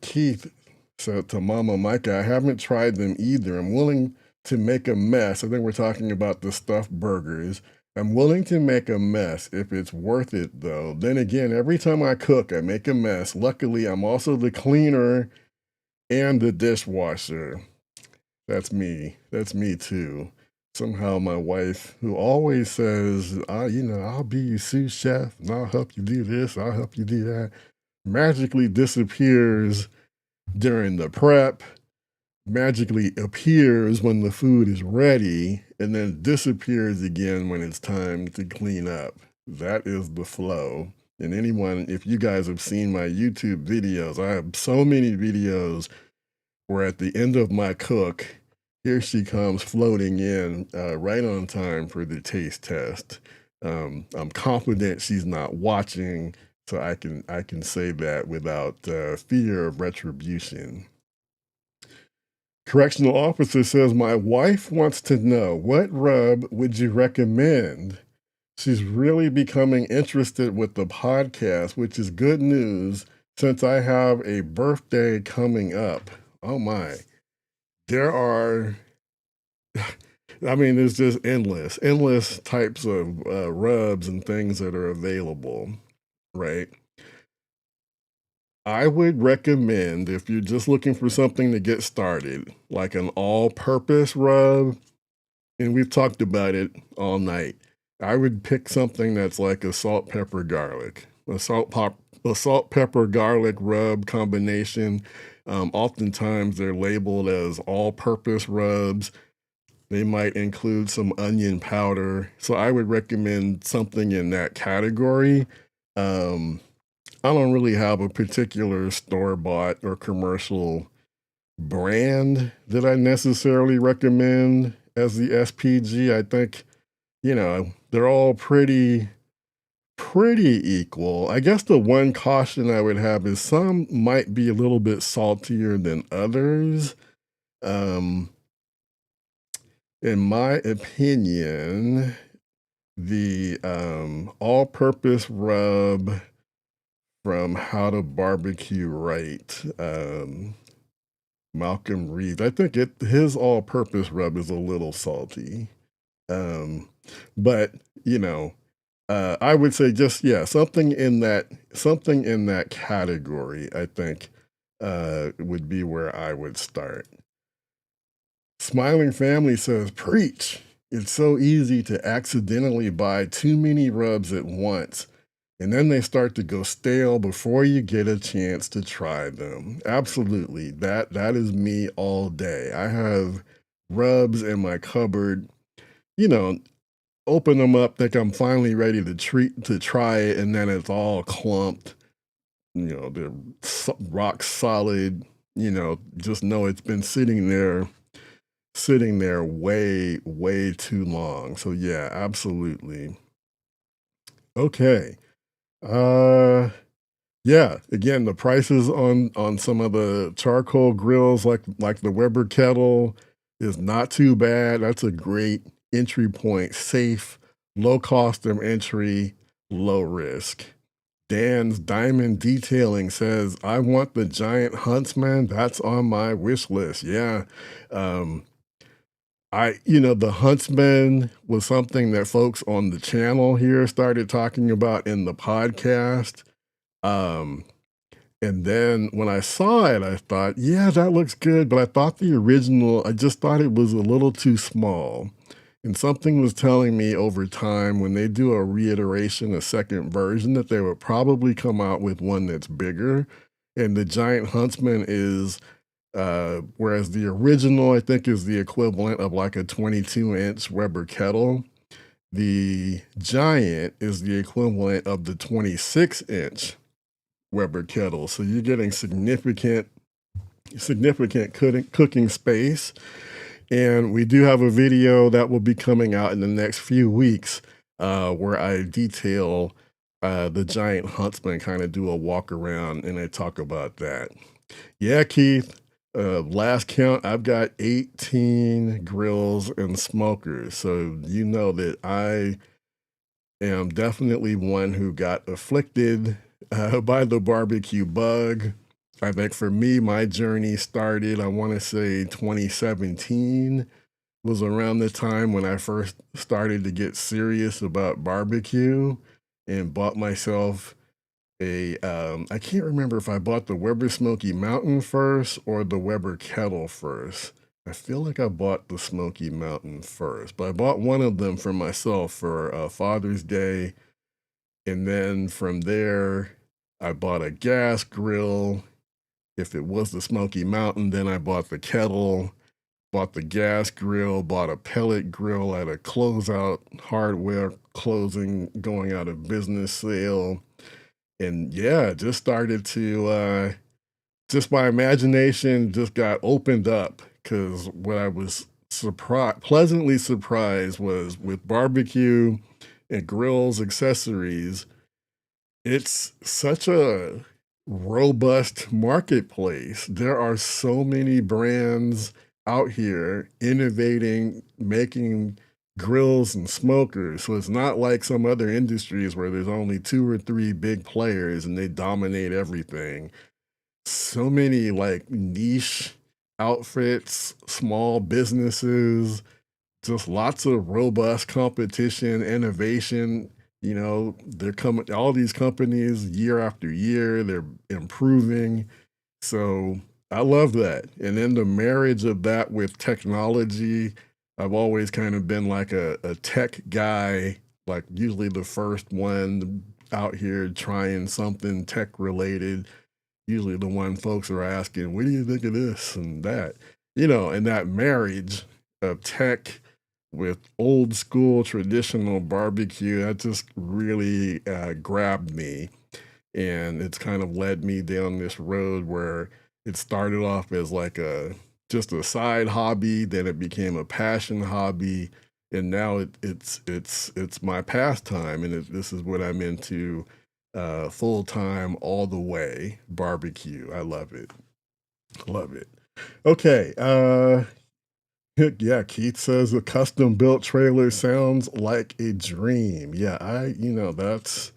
Keith said to Mama Micah, I haven't tried them either. I'm willing to make a mess. I think we're talking about the stuffed burgers. I'm willing to make a mess if it's worth it, though. Then again, every time I cook, I make a mess. Luckily, I'm also the cleaner and the dishwasher. That's me. That's me, too. Somehow my wife, who always says, I'll be your sous chef, and I'll help you do this, I'll help you do that, magically disappears during the prep, magically appears when the food is ready, and then disappears again when it's time to clean up. That is the flow. And anyone, if you guys have seen my YouTube videos, I have so many videos where at the end of my cook, here she comes floating in right on time for the taste test. I'm confident she's not watching, so I can say that without fear of retribution. Correctional officer says, my wife wants to know, what rub would you recommend? She's really becoming interested with the podcast, which is good news since I have a birthday coming up. Oh my. There are, there's just endless types of rubs and things that are available, right? I would recommend, if you're just looking for something to get started, like an all-purpose rub, and we've talked about it all night, I would pick something that's like a salt, pepper, garlic. A salt, pepper, garlic rub combination. Oftentimes they're labeled as all-purpose rubs. They might include some onion powder. So I would recommend something in that category. I don't really have a particular store-bought or commercial brand that I necessarily recommend as the SPG. I think, they're all pretty equal. I guess the one caution I would have is some might be a little bit saltier than others. In my opinion, the all-purpose rub from How to Barbecue Right, Malcolm Reed. I think his all-purpose rub is a little salty, but I would say just something in that category. I think would be where I would start. Smiling Family says, preach. It's so easy to accidentally buy too many rubs at once, and then they start to go stale before you get a chance to try them. Absolutely. That is me all day. I have rubs in my cupboard, open them up, think I'm finally ready to try it, and then it's all clumped. They're rock solid, just know it's been sitting there way too long. So yeah, absolutely. Okay. Yeah, again, the prices on some of the charcoal grills like the Weber kettle is not too bad. That's a great entry point, safe, low cost of entry, low risk. Dan's Diamond Detailing says, I want the giant Huntsman. That's on my wish list. Yeah. The Huntsman was something that folks on the channel here started talking about in the podcast. And then when I saw it, I thought, yeah, that looks good. But I thought the original, I just thought it was a little too small. And something was telling me over time when they do a reiteration, a second version, that they would probably come out with one that's bigger. And the Giant Huntsman is, whereas the original, I think, is the equivalent of like a 22-inch Weber kettle. The Giant is the equivalent of the 26-inch Weber kettle. So you're getting significant cooking space. And we do have a video that will be coming out in the next few weeks where I detail the Giant Huntsman, kind of do a walk around, and I talk about that. Yeah, Keith, last count, I've got 18 grills and smokers. So you know that I am definitely one who got afflicted by the barbecue bug. I think for me, my journey started, I want to say 2017 was around the time when I first started to get serious about barbecue and bought myself I can't remember if I bought the Weber Smoky Mountain first or the Weber Kettle first. I feel like I bought the Smoky Mountain first, but I bought one of them for myself for Father's Day. And then from there, I bought a gas grill. If it was the Smoky Mountain, then I bought the kettle, bought the gas grill, bought a pellet grill at a closeout hardware closing, going out of business sale. And yeah, just started to, just my imagination just got opened up, because what I was pleasantly surprised was with barbecue and grills, accessories, it's such a robust marketplace. There are so many brands out here innovating, making grills and smokers. So it's not like some other industries where there's only 2 or 3 big players and they dominate everything. So many like niche outfits, small businesses, just lots of robust competition, innovation. You know, they're coming, all these companies year after year, they're improving. So I love that. And then the marriage of that with technology, I've always kind of been like a tech guy, like usually the first one out here trying something tech related. Usually the one folks are asking, what do you think of this and that? You know, and that marriage of tech with old school traditional barbecue, that just really grabbed me. And it's kind of led me down this road where it started off as like just a side hobby, then it became a passion hobby, and now it's my pastime, and this is what I'm into full time, all the way. Barbecue, I love it, love it. Okay, yeah, Keith says a custom built trailer sounds like a dream. Yeah, that's,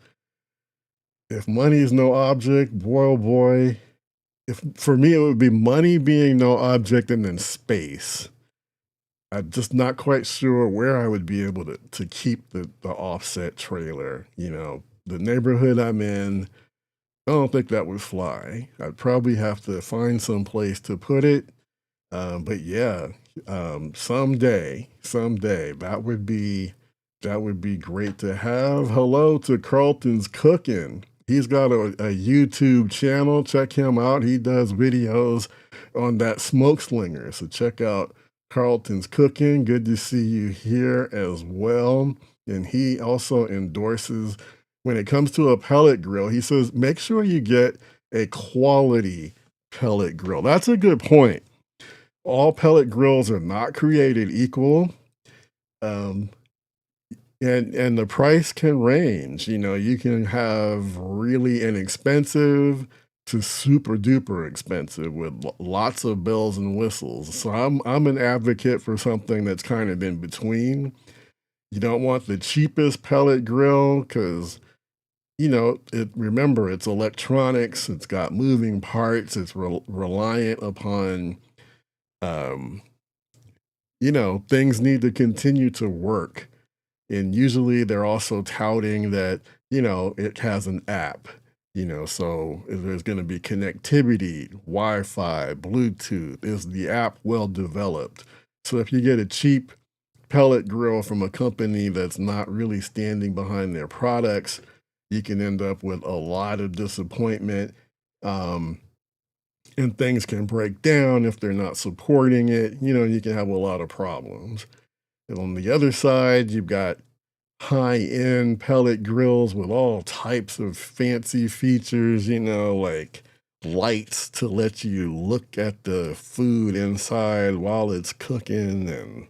if money is no object, boy, oh boy. If for me, it would be money being no object and then space. I'm just not quite sure where I would be able to keep the offset trailer. You know, the neighborhood I'm in, I don't think that would fly. I'd probably have to find some place to put it. But yeah, someday, that would be great to have. Hello to Carlton's Cooking. He's got a YouTube channel. Check him out. He does videos on that smoke slinger. So check out Carlton's Cooking. Good to see you here as well. And he also endorses, when it comes to a pellet grill, he says, make sure you get a quality pellet grill. That's a good point. All pellet grills are not created equal. Um, and the price can range. You know, you can have really inexpensive to super duper expensive with lots of bells and whistles. So I'm an advocate for something that's kind of in between. You don't want the cheapest pellet grill because, you know, remember, it's electronics, it's got moving parts, it's reliant upon, um, you know, things need to continue to work. And usually they're also touting that, you know, it has an app. So there's going to be connectivity, Wi-Fi, Bluetooth. Is the app well developed? So if you get a cheap pellet grill from a company that's not really standing behind their products, you can end up with a lot of disappointment. Um, and things can break down if they're not supporting it. You can have a lot of problems. And on the other side, you've got high-end pellet grills with all types of fancy features, like lights to let you look at the food inside while it's cooking, and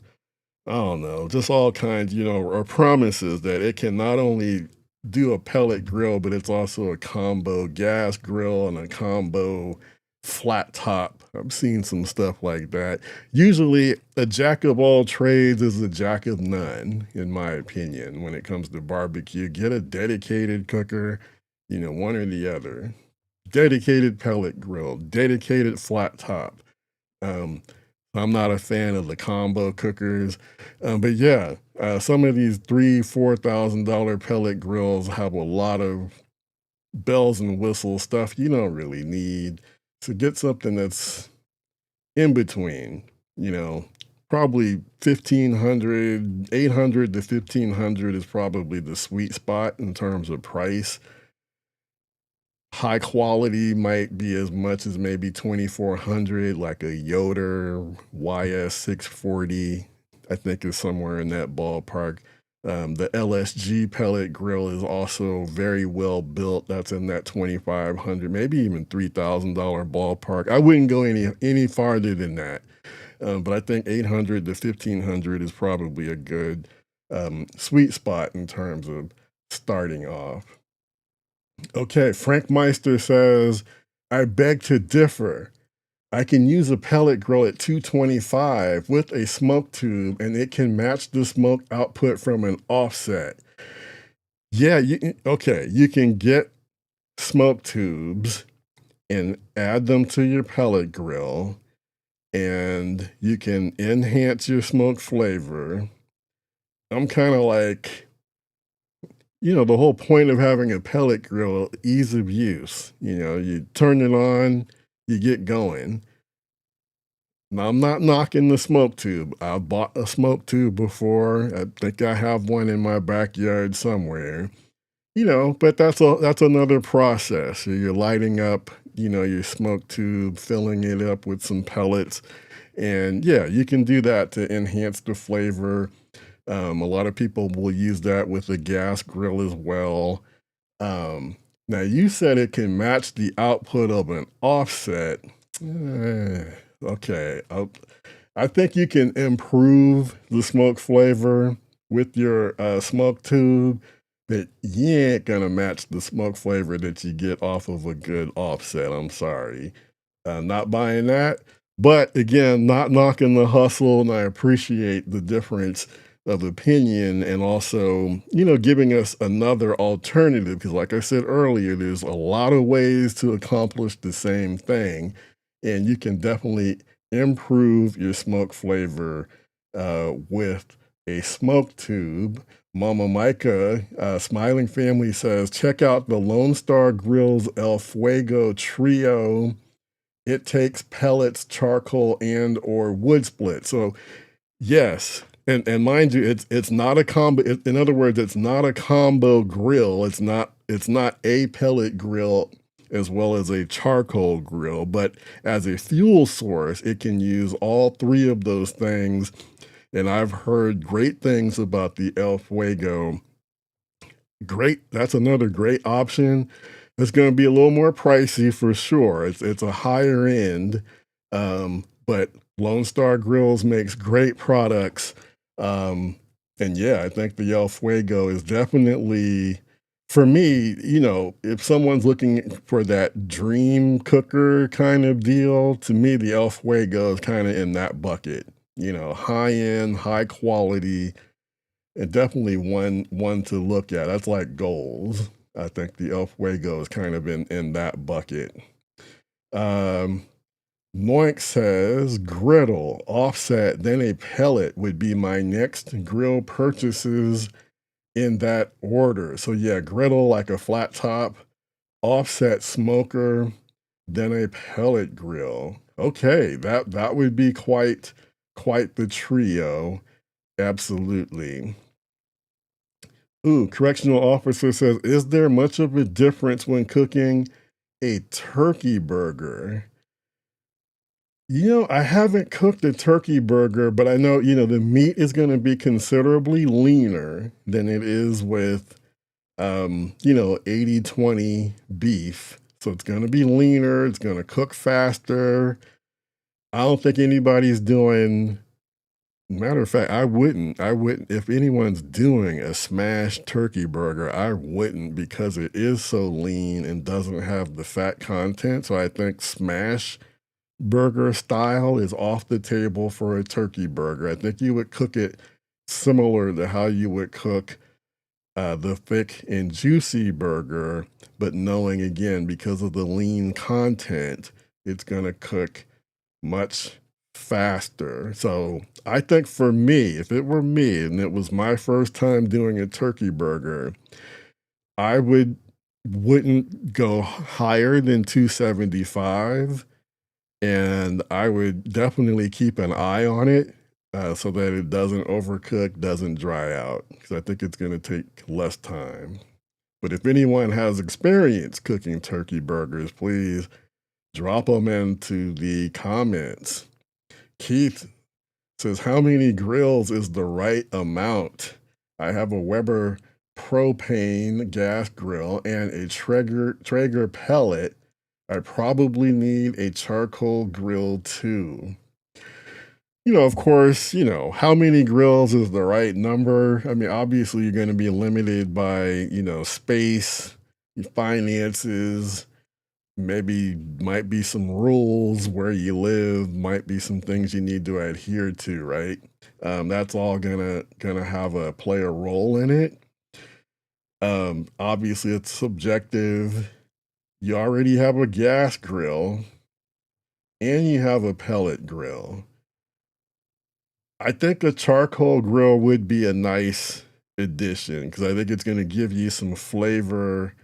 I don't know, just all kinds, or promises that it can not only do a pellet grill, but it's also a combo gas grill and a combo flat top. I've seen some stuff like that. Usually, a jack of all trades is a jack of none, in my opinion, when it comes to barbecue. Get a dedicated cooker, one or the other. Dedicated pellet grill, dedicated flat top. Um, I'm not a fan of the combo cookers, but yeah, some of these $3,000-$4,000 pellet grills have a lot of bells and whistles, stuff you don't really need. So get something that's in between, probably 1,500, 800 to 1,500 is probably the sweet spot in terms of price. High quality might be as much as maybe 2,400, like a Yoder YS640, I think is somewhere in that ballpark. The LSG pellet grill is also very well built. That's in that 2,500, maybe even $3,000 ballpark. I wouldn't go any farther than that, but I think 800 to 1,500 is probably a good sweet spot in terms of starting off. Okay, Frank Meister says, I beg to differ. I can use a pellet grill at 225 with a smoke tube, and it can match the smoke output from an offset. Yeah, you can get smoke tubes and add them to your pellet grill, and you can enhance your smoke flavor. I'm kind of like, the whole point of having a pellet grill, ease of use. You turn it on, you get going. Now, I'm not knocking the smoke tube. I bought a smoke tube before. I think I have one in my backyard somewhere. But that's another process. So you're lighting up, your smoke tube, filling it up with some pellets. And yeah, you can do that to enhance the flavor. A lot of people will use that with a gas grill as well. Now, you said it can match the output of an offset. Okay, I think you can improve the smoke flavor with your smoke tube, but you ain't gonna match the smoke flavor that you get off of a good offset. I'm sorry. Not buying that. But again, not knocking the hustle, and I appreciate the difference of opinion, and also, giving us another alternative, because like I said earlier, there's a lot of ways to accomplish the same thing, and you can definitely improve your smoke flavor with a smoke tube. Mama Micah, Smiling Family says, check out the Lone Star Grill's El Fuego Trio. It takes pellets, charcoal, and or wood split. So yes, and mind you, it's not a combo. In other words, it's not a combo grill. It's not a pellet grill as well as a charcoal grill. But as a fuel source, it can use all three of those things. And I've heard great things about the El Fuego. Great, that's another great option. It's going to be a little more pricey for sure. It's a higher end, but Lone Star Grills makes great products. And yeah, I think the El Fuego is definitely, for me, if someone's looking for that dream cooker kind of deal, to me, the El Fuego is kind of in that bucket. High end, high quality, and definitely one to look at. That's like goals. I think the El Fuego is kind of in that bucket. Noink says, griddle, offset, then a pellet would be my next grill purchases in that order. So yeah, griddle like a flat top, offset smoker, then a pellet grill. Okay, that would be quite the trio. Absolutely. Ooh, correctional officer says, is there much of a difference when cooking a turkey burger? I haven't cooked a turkey burger, but I know, the meat is going to be considerably leaner than it is with 80/20 beef. So it's going to be leaner, it's going to cook faster. I don't think anybody's doing, matter of fact, I wouldn't, if anyone's doing a smashed turkey burger, I wouldn't, because it is so lean and doesn't have the fat content. So I think smash burger style is off the table for a turkey burger. I think you would cook it similar to how you would cook the thick and juicy burger, but knowing, again, because of the lean content, it's going to cook much faster. So I think for me, if it were me and it was my first time doing a turkey burger, I wouldn't go higher than 275, and I would definitely keep an eye on it so that it doesn't overcook, doesn't dry out, because I think it's going to take less time. But if anyone has experience cooking turkey burgers, please drop them into the comments. Keith says, how many grills is the right amount? I have a Weber propane gas grill and a Traeger pellet. I probably need a charcoal grill too. Of course, how many grills is the right number? I mean, obviously, you're going to be limited by, space, finances, maybe might be some rules where you live, might be some things you need to adhere to, right? That's all gonna have play a role in it. Obviously, it's subjective. You already have a gas grill, and you have a pellet grill. I think a charcoal grill would be a nice addition, because I think it's going to give you some flavor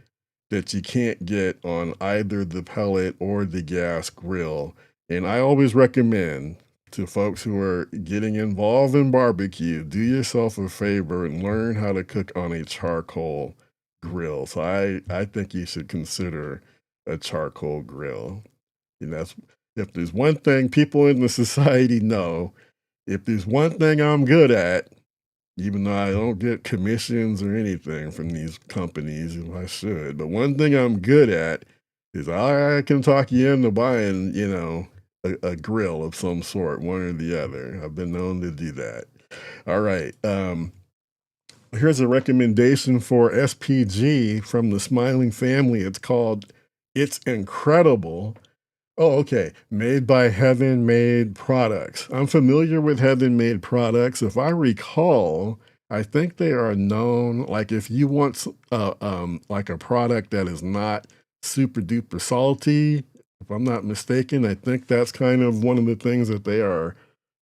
that you can't get on either the pellet or the gas grill. And I always recommend to folks who are getting involved in barbecue, do yourself a favor and learn how to cook on a charcoal grill. So I think you should consider a charcoal grill. That's, if there's one thing people in the society know, if there's one thing I'm good at, even though I don't get commissions or anything from these companies, I should, but one thing I'm good at is I can talk you into buying, a grill of some sort, one or the other. I've been known to do that. All right. Here's a recommendation for SPG from the Smiling Family. It's called It's Incredible. Oh, okay. Made by Heaven Made Products. I'm familiar with Heaven Made Products. If I recall, I think they are known, like, if you want like a product that is not super duper salty, if I'm not mistaken, I think that's kind of one of the things that they are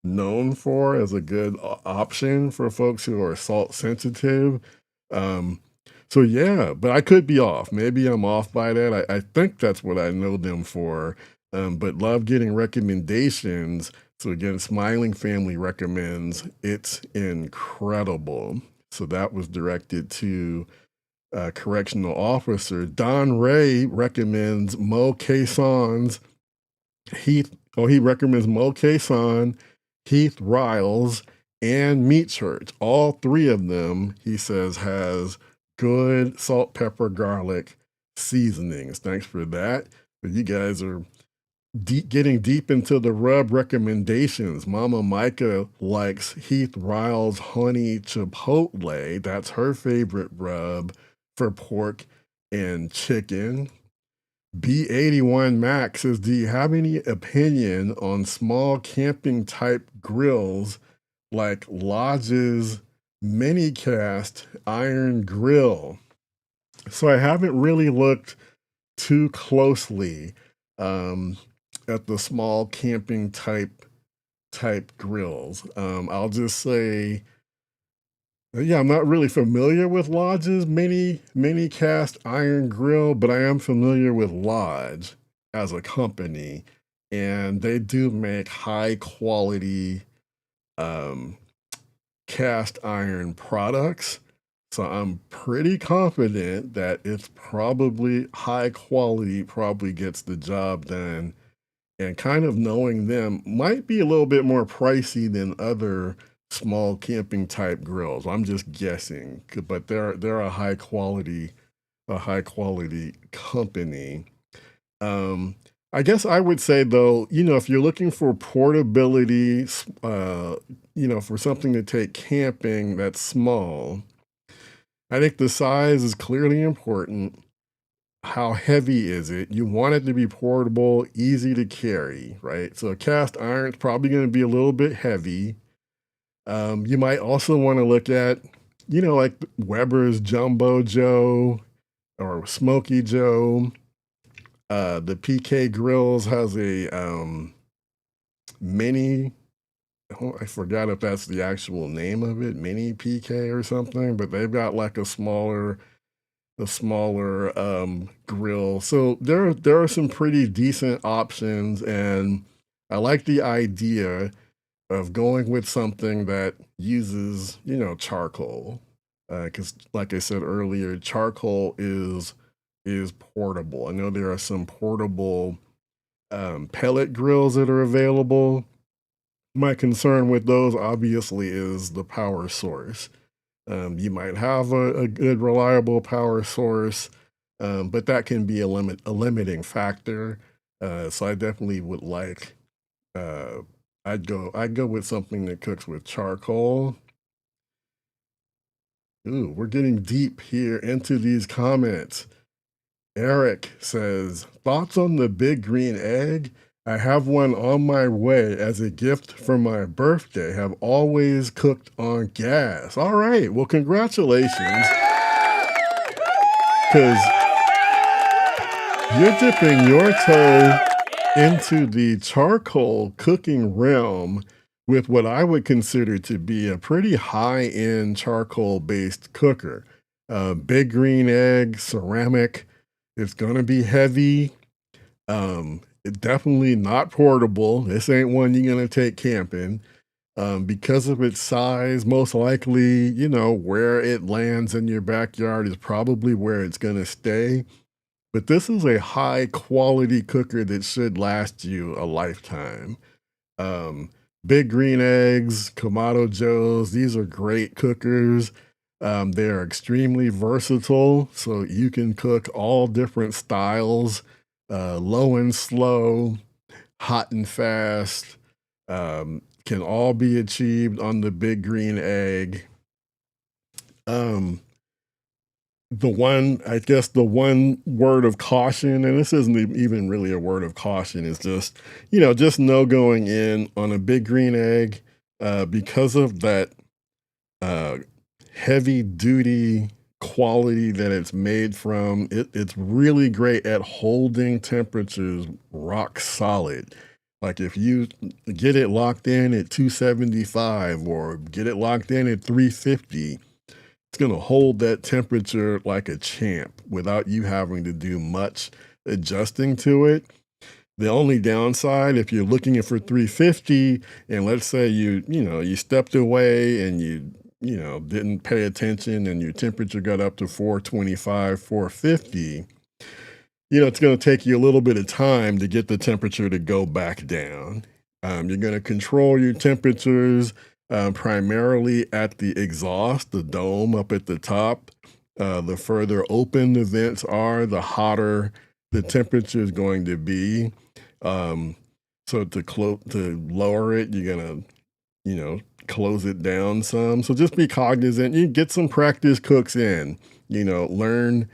known for as a good option for folks who are salt sensitive. So yeah, but I could be off. Maybe I'm off by that. I think that's what I know them for. But love getting recommendations. So again, Smiling Family recommends It's Incredible. So that was directed to correctional officer. Don Ray recommends Mo Caisson's he recommends Mo Caisson, Heath Riles, and Meat Church. All three of them, he says, has good salt, pepper, garlic seasonings. Thanks for that. But you guys are getting deep into the rub recommendations. Mama Micah likes Heath Riles honey chipotle. That's her favorite rub for pork and chicken. B81 Max says, do you have any opinion on small camping type grills like Lodge's mini cast iron grill? So I haven't really looked too closely at the small camping type grills. I'll just say Yeah, I'm not really familiar with Lodge's mini cast iron grill, but I am familiar with Lodge as a company, and they do make high quality um, cast iron products. So I'm pretty confident that it's probably high quality, probably gets the job done. And kind of knowing them might be a little bit more pricey than other small camping type grills. I'm just guessing, but they're a high quality company. Um, I guess I would say though, if you're looking for portability, for something to take camping that's small, I think the size is clearly important. How heavy is it? You want it to be portable, easy to carry, right? So a cast iron's probably going to be a little bit heavy. You might also want to look at, like Weber's Jumbo Joe or Smoky Joe. The PK Grills has a mini. Oh, I forgot if that's the actual name of it, mini PK or something. But they've got like a smaller grill. So there are some pretty decent options, and I like the idea of going with something that uses charcoal, because like I said earlier, charcoal is portable. I know there are some portable pellet grills that are available. My concern with those obviously is the power source. You might have a good, reliable power source, but that can be a limiting factor. So I definitely would like. Uh, I'd go with something that cooks with charcoal. Ooh, we're getting deep here into these comments. Eric says, thoughts on the big green egg? I have one on my way as a gift for my birthday. Have always cooked on gas. All right. Well, congratulations. Because you're dipping your toe into the charcoal cooking realm with what I would consider to be a pretty high end charcoal based cooker. Big green egg, ceramic. It's going to be heavy. It's definitely not portable. This ain't one you're going to take camping. Because of its size, most likely, where it lands in your backyard is probably where it's going to stay. But this is a high quality cooker that should last you a lifetime. Um, Big green eggs, Kamado Joes, these are great cookers. They are extremely versatile, so you can cook all different styles, low and slow, hot and fast, can all be achieved on the big green egg. Um, the one word of caution, and this isn't even really a word of caution, is just no going in on a big green egg because of that uh, heavy duty quality that it's made from. It's really great at holding temperatures rock solid. Like if you get it locked in at 275 or get it locked in at 350, it's going to hold that temperature like a champ without you having to do much adjusting to it. The only downside, if you're looking for 350, and let's say you stepped away and you didn't pay attention and your temperature got up to 425, 450, it's going to take you a little bit of time to get the temperature to go back down. You're going to control your temperatures primarily at the exhaust, the dome up at the top. The further open the vents are, the hotter the temperature is going to be. So to lower it, you're gonna, close it down some. So just be cognizant. You get some practice cooks in. Learn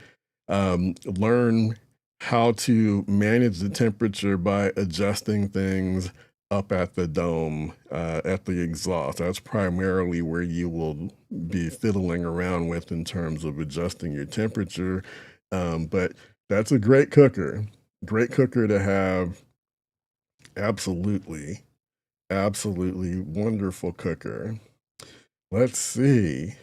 how to manage the temperature by adjusting things up at the dome, at the exhaust. That's primarily where you will be fiddling around with in terms of adjusting your temperature. But that's a great cooker to have. Absolutely, absolutely wonderful cooker. Let's see.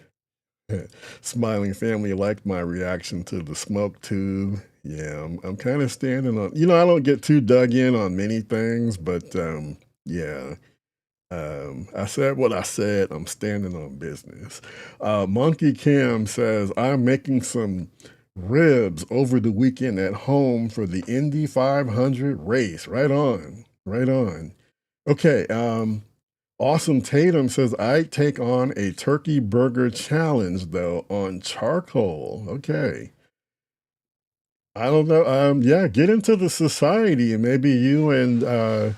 Smiling family liked my reaction to the smoke tube. Yeah, I'm kind of standing on, I don't get too dug in on many things, but yeah, I said what I said. I'm standing on business. Monkey Cam says, I'm making some ribs over the weekend at home for the Indy 500 race. Right on. Right on. Okay. Awesome Tatum says, I take on a turkey burger challenge though on charcoal. Okay. I don't know. Yeah, get into the society and maybe you and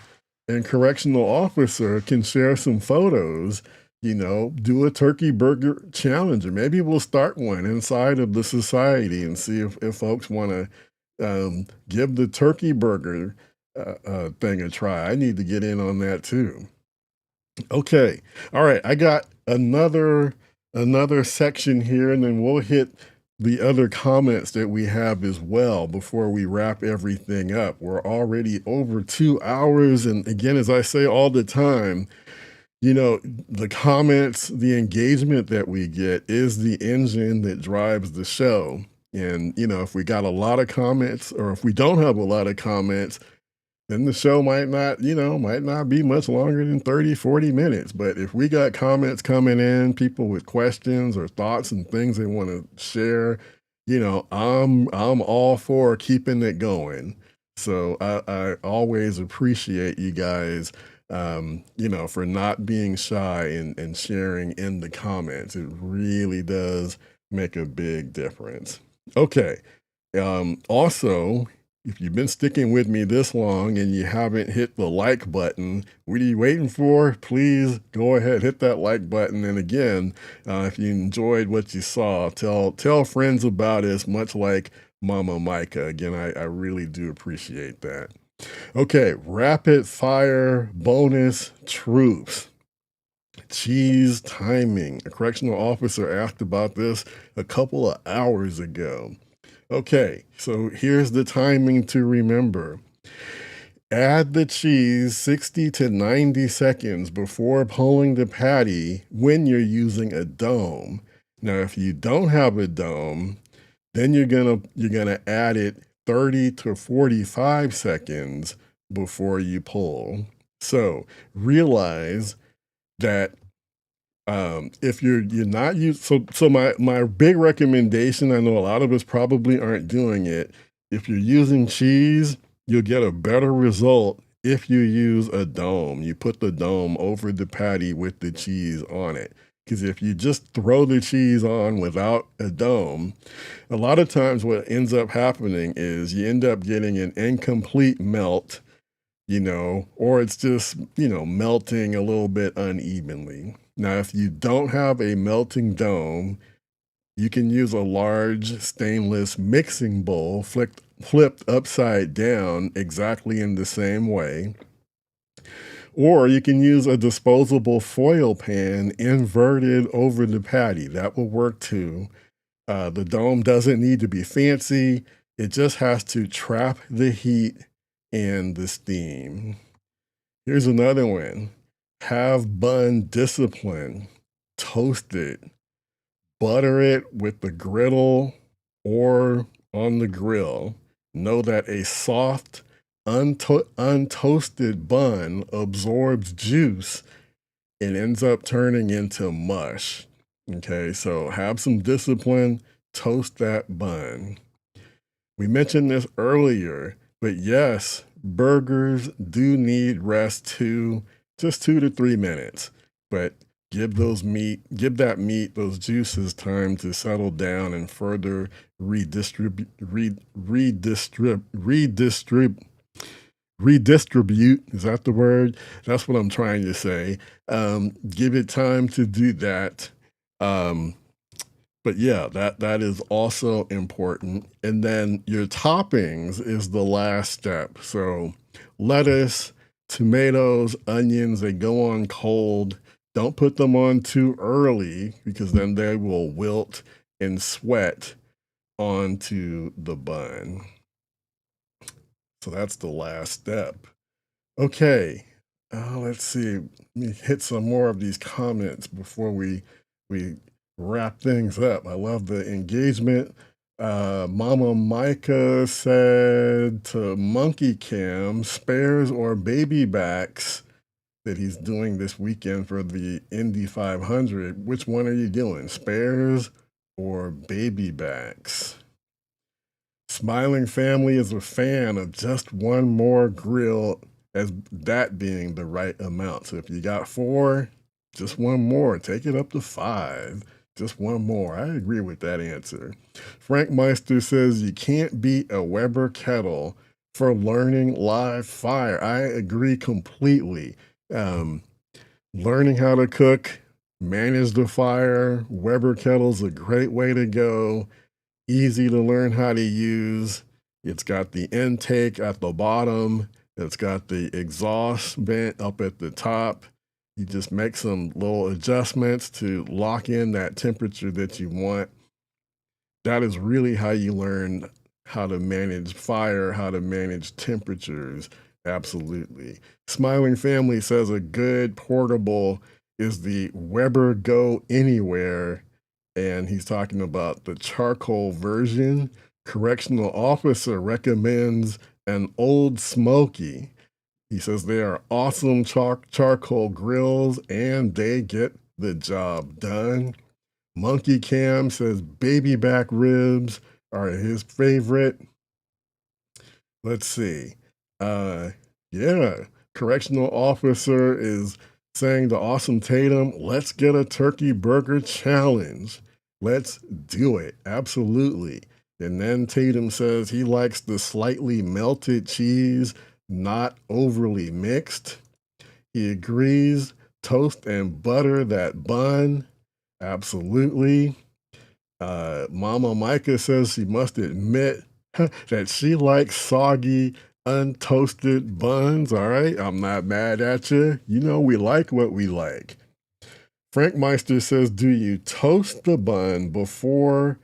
correctional officer can share some photos, do a turkey burger challenge, or maybe we'll start one inside of the society and see if folks want to give the turkey burger thing a try. I need to get in on that too. Okay. All right. I got another section here, and then we'll hit the other comments that we have as well before we wrap everything up. We're already over 2 hours. And again, as I say all the time, the comments, the engagement that we get is the engine that drives the show. And, if we got a lot of comments or if we don't have a lot of comments, then the show might not be much longer than 30, 40 minutes. But if we got comments coming in, people with questions or thoughts and things they want to share, I'm all for keeping it going. So I always appreciate you guys, for not being shy and sharing in the comments. It really does make a big difference. Okay. Also, if you've been sticking with me this long and you haven't hit the like button, what are you waiting for? Please go ahead, hit that like button. And again, if you enjoyed what you saw, tell friends about us, much like Mama Micah. Again, I really do appreciate that. Okay, rapid fire bonus troops. Cheese timing. A correctional officer asked about this a couple of hours ago. Okay, so here's the timing to remember. Add the cheese 60 to 90 seconds before pulling the patty when you're using a dome. Now, if you don't have a dome, then you're gonna add it 30 to 45 seconds before you pull. So realize that if you're not so my big recommendation, I know a lot of us probably aren't doing it. If you're using cheese, you'll get a better result if you use a dome. You put the dome over the patty with the cheese on it. Because if you just throw the cheese on without a dome, a lot of times what ends up happening is you end up getting an incomplete melt, or it's just, melting a little bit unevenly. Now, if you don't have a melting dome, you can use a large stainless mixing bowl flipped upside down exactly in the same way. Or you can use a disposable foil pan inverted over the patty. That will work too. The dome doesn't need to be fancy. It just has to trap the heat and the steam. Here's another one. Have bun discipline. Toast it. Butter it with the griddle or on the grill. Know that a soft, untoasted bun absorbs juice and ends up turning into mush. Okay, so have some discipline, toast that bun. We mentioned this earlier, but yes, burgers do need rest too, just 2 to 3 minutes. But give that meat, those juices time to settle down and further redistribute. Redistribute, is that the word? That's what I'm trying to say. Give it time to do that. But yeah, that is also important. And then your toppings is the last step. So lettuce, tomatoes, onions, they go on cold. Don't put them on too early because then they will wilt and sweat onto the bun. So that's the last step. Okay, let's see. Let me hit some more of these comments before we wrap things up. I love the engagement. Mama Micah said to Monkey Cam, spares or baby backs that he's doing this weekend for the Indy 500. Which one are you doing, spares or baby backs? Smiling Family is a fan of just one more grill, as that being the right amount. So if you got 4, just one more. Take it up to 5. Just one more. I agree with that answer. Frank Meister says you can't beat a Weber kettle for learning live fire. I agree completely. Learning how to cook, manage the fire, Weber kettle's a great way to go. Easy to learn how to use. It's got the intake at the bottom. It's got the exhaust vent up at the top. You just make some little adjustments to lock in that temperature that you want. That is really how you learn how to manage fire, how to manage temperatures. Absolutely. Smiling Family says a good portable is the Weber Go Anywhere, and he's talking about the charcoal version. Correctional officer recommends an Old Smoky. He says they are awesome charcoal grills and they get the job done. Monkey Cam says baby back ribs are his favorite. Let's see. Yeah, correctional officer is saying to Awesome Tatum, let's get a turkey burger challenge. Let's do it. Absolutely. And then Tatum says he likes the slightly melted cheese, not overly mixed. He agrees. Toast and butter that bun. Absolutely. Mama Micah says she must admit that she likes soggy, untoasted buns. All right, I'm not mad at you. You know, we like what we like. Frank Meister says, do you toast the bun before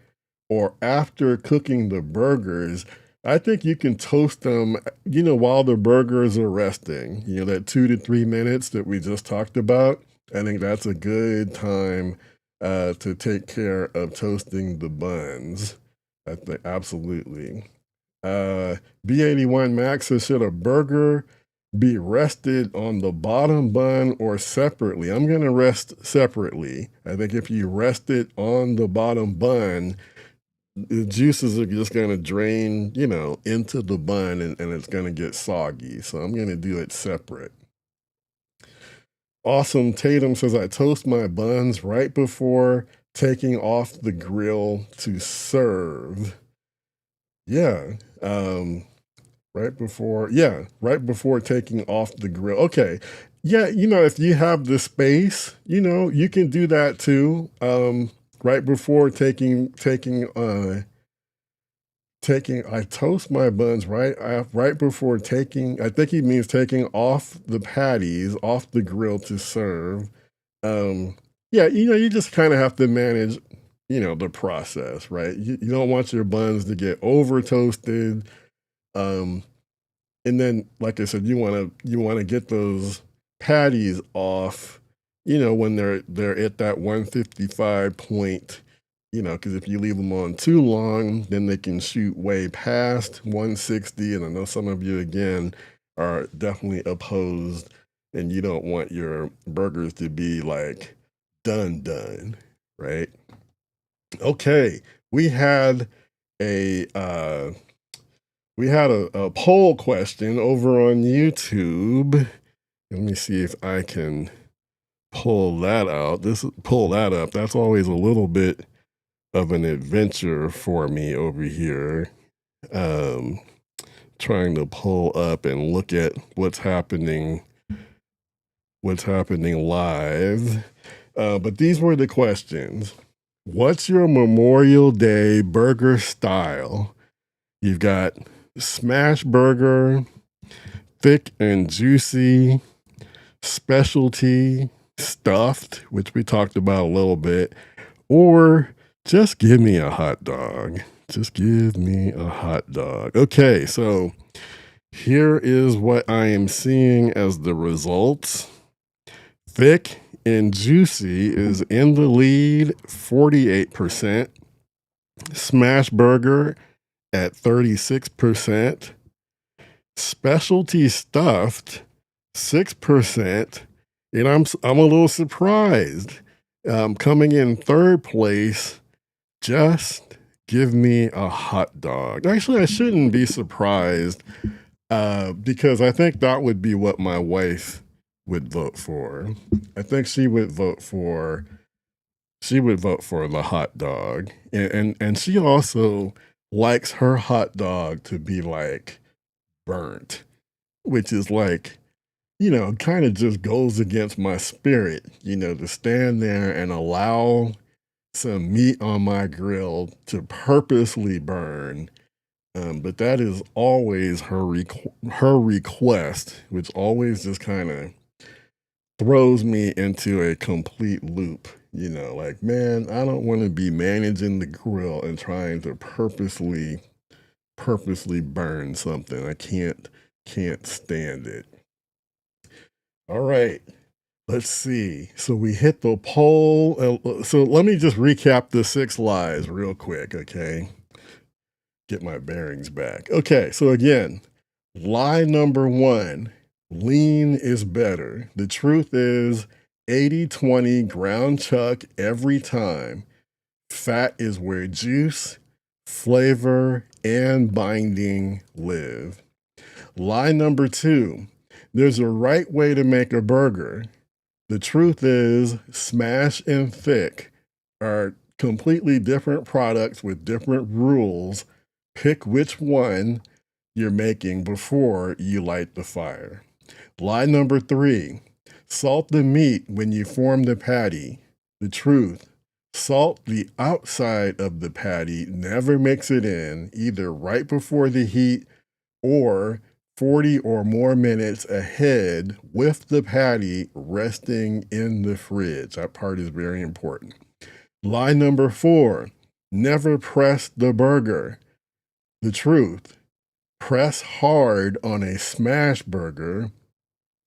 or after cooking the burgers? I think you can toast them, while the burgers are resting, that 2 to 3 minutes that we just talked about. I think that's a good time to take care of toasting the buns. I think absolutely. B81 Max says, should a burger be rested on the bottom bun or separately? I'm going to rest separately. I think if you rest it on the bottom bun, the juices are just going to drain, into the bun and it's going to get soggy. So I'm going to do it separate. Awesome Tatum says, I toast my buns right before taking off the grill to serve. Yeah. Right before taking off the grill. Okay. Yeah, if you have the space, you can do that too. Right before taking I toast my buns right before taking, I think he means taking off the patties off the grill to serve. Yeah, you just kind of have to manage, the process, right? You don't want your buns to get over toasted. And then, like I said, you want to get those patties off, when they're at that 155 point, because if you leave them on too long, then they can shoot way past 160. And I know some of you, again, are definitely opposed, and you don't want your burgers to be like done, right? Okay, we had a poll question over on YouTube. Let me see if I can pull that out. Pull that up. That's always a little bit of an adventure for me over here. Trying to pull up and look at what's happening live. But these were the questions. What's your Memorial Day burger style? You've got smash burger, thick and juicy, specialty, stuffed, which we talked about a little bit, or just give me a hot dog. Just give me a hot dog. Okay, so here is what I am seeing as the results. Thick And Juicy is in the lead, 48%. Smash Burger at 36%. Specialty Stuffed, 6%. And I'm a little surprised. Coming in third place, Just Give Me a Hot Dog. Actually, I shouldn't be surprised because I think that would be what my wife would vote for. I think she would vote for the hot dog. And she also likes her hot dog to be like burnt, which is like, kind of just goes against my spirit, to stand there and allow some meat on my grill to purposely burn. But that is always her request, which always just kind of throws me into a complete loop. Like, man, I don't want to be managing the grill and trying to purposely burn something. I can't stand it. All right. Let's see. So we hit the poll. So let me just recap the 6 lies real quick, okay? Get my bearings back. Okay, so again, lie number 1, lean is better. The truth is 80-20 ground chuck every time. Fat is where juice, flavor, and binding live. Lie number 2, there's a right way to make a burger. The truth is, smash and thick are completely different products with different rules. Pick which one you're making before you light the fire. Lie number 3, salt the meat when you form the patty. The truth, salt the outside of the patty, never mix it in, either right before the heat or 40 or more minutes ahead with the patty resting in the fridge. That part is very important. Lie number 4, never press the burger. The truth, press hard on a smash burger,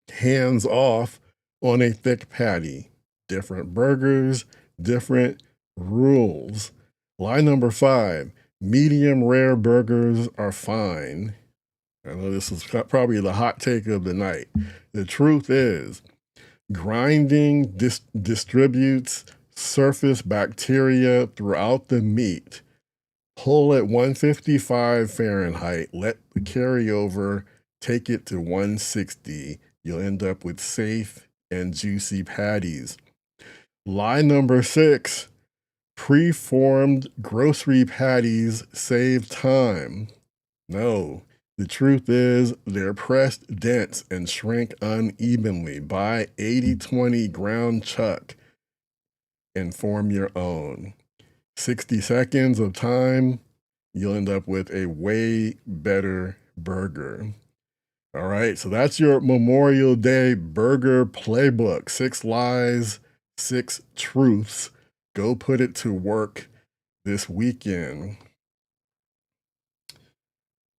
hands off on a thick patty. Different burgers, different rules. Lie number 5, medium rare burgers are fine. I know this is probably the hot take of the night. The truth is, grinding distributes surface bacteria throughout the meat. Pull at 155 Fahrenheit, let the carryover take it to 160. You'll end up with safe and juicy patties. Lie number 6, preformed grocery patties save time. No. The truth is, they're pressed dense and shrink unevenly. Buy 80-20 ground chuck and form your own. 60 seconds of time, you'll end up with a way better burger. All right, so that's your Memorial Day burger playbook. 6 lies, 6 truths. Go put it to work this weekend.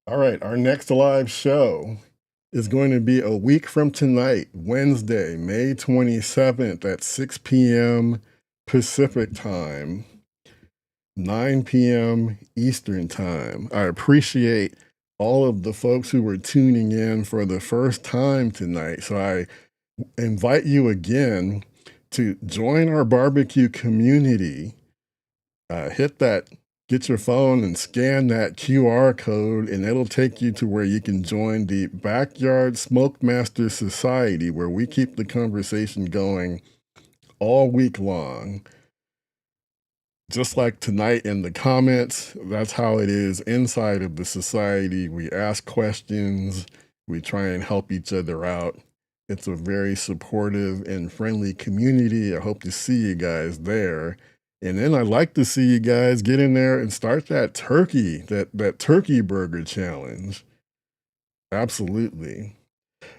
All right, our next live show is going to be a week from tonight, Wednesday, May 27th at 6 p.m. Pacific time, 9 p.m. Eastern time. I appreciate all of the folks who were tuning in for the first time tonight. So I invite you again to join our barbecue community. Get your phone and scan that QR code, and it'll take you to where you can join the Backyard SmokeMaster Society, where we keep the conversation going all week long. Just like tonight in the comments, that's how it is inside of the society. We ask questions, we try and help each other out. It's a very supportive and friendly community. I hope to see you guys there. And then I'd like to see you guys get in there and start that turkey burger challenge. Absolutely.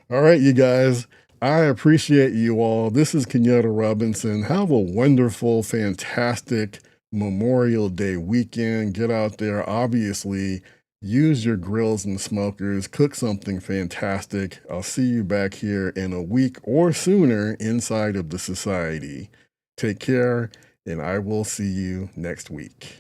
All right, you guys, I appreciate you all. This is Kenyatta Robinson. Have a wonderful, fantastic Memorial Day weekend. Get out there. Obviously, Use your grills and smokers, cook something fantastic. I'll see you back here in a week or sooner inside of the society. Take care, and I will see you next week.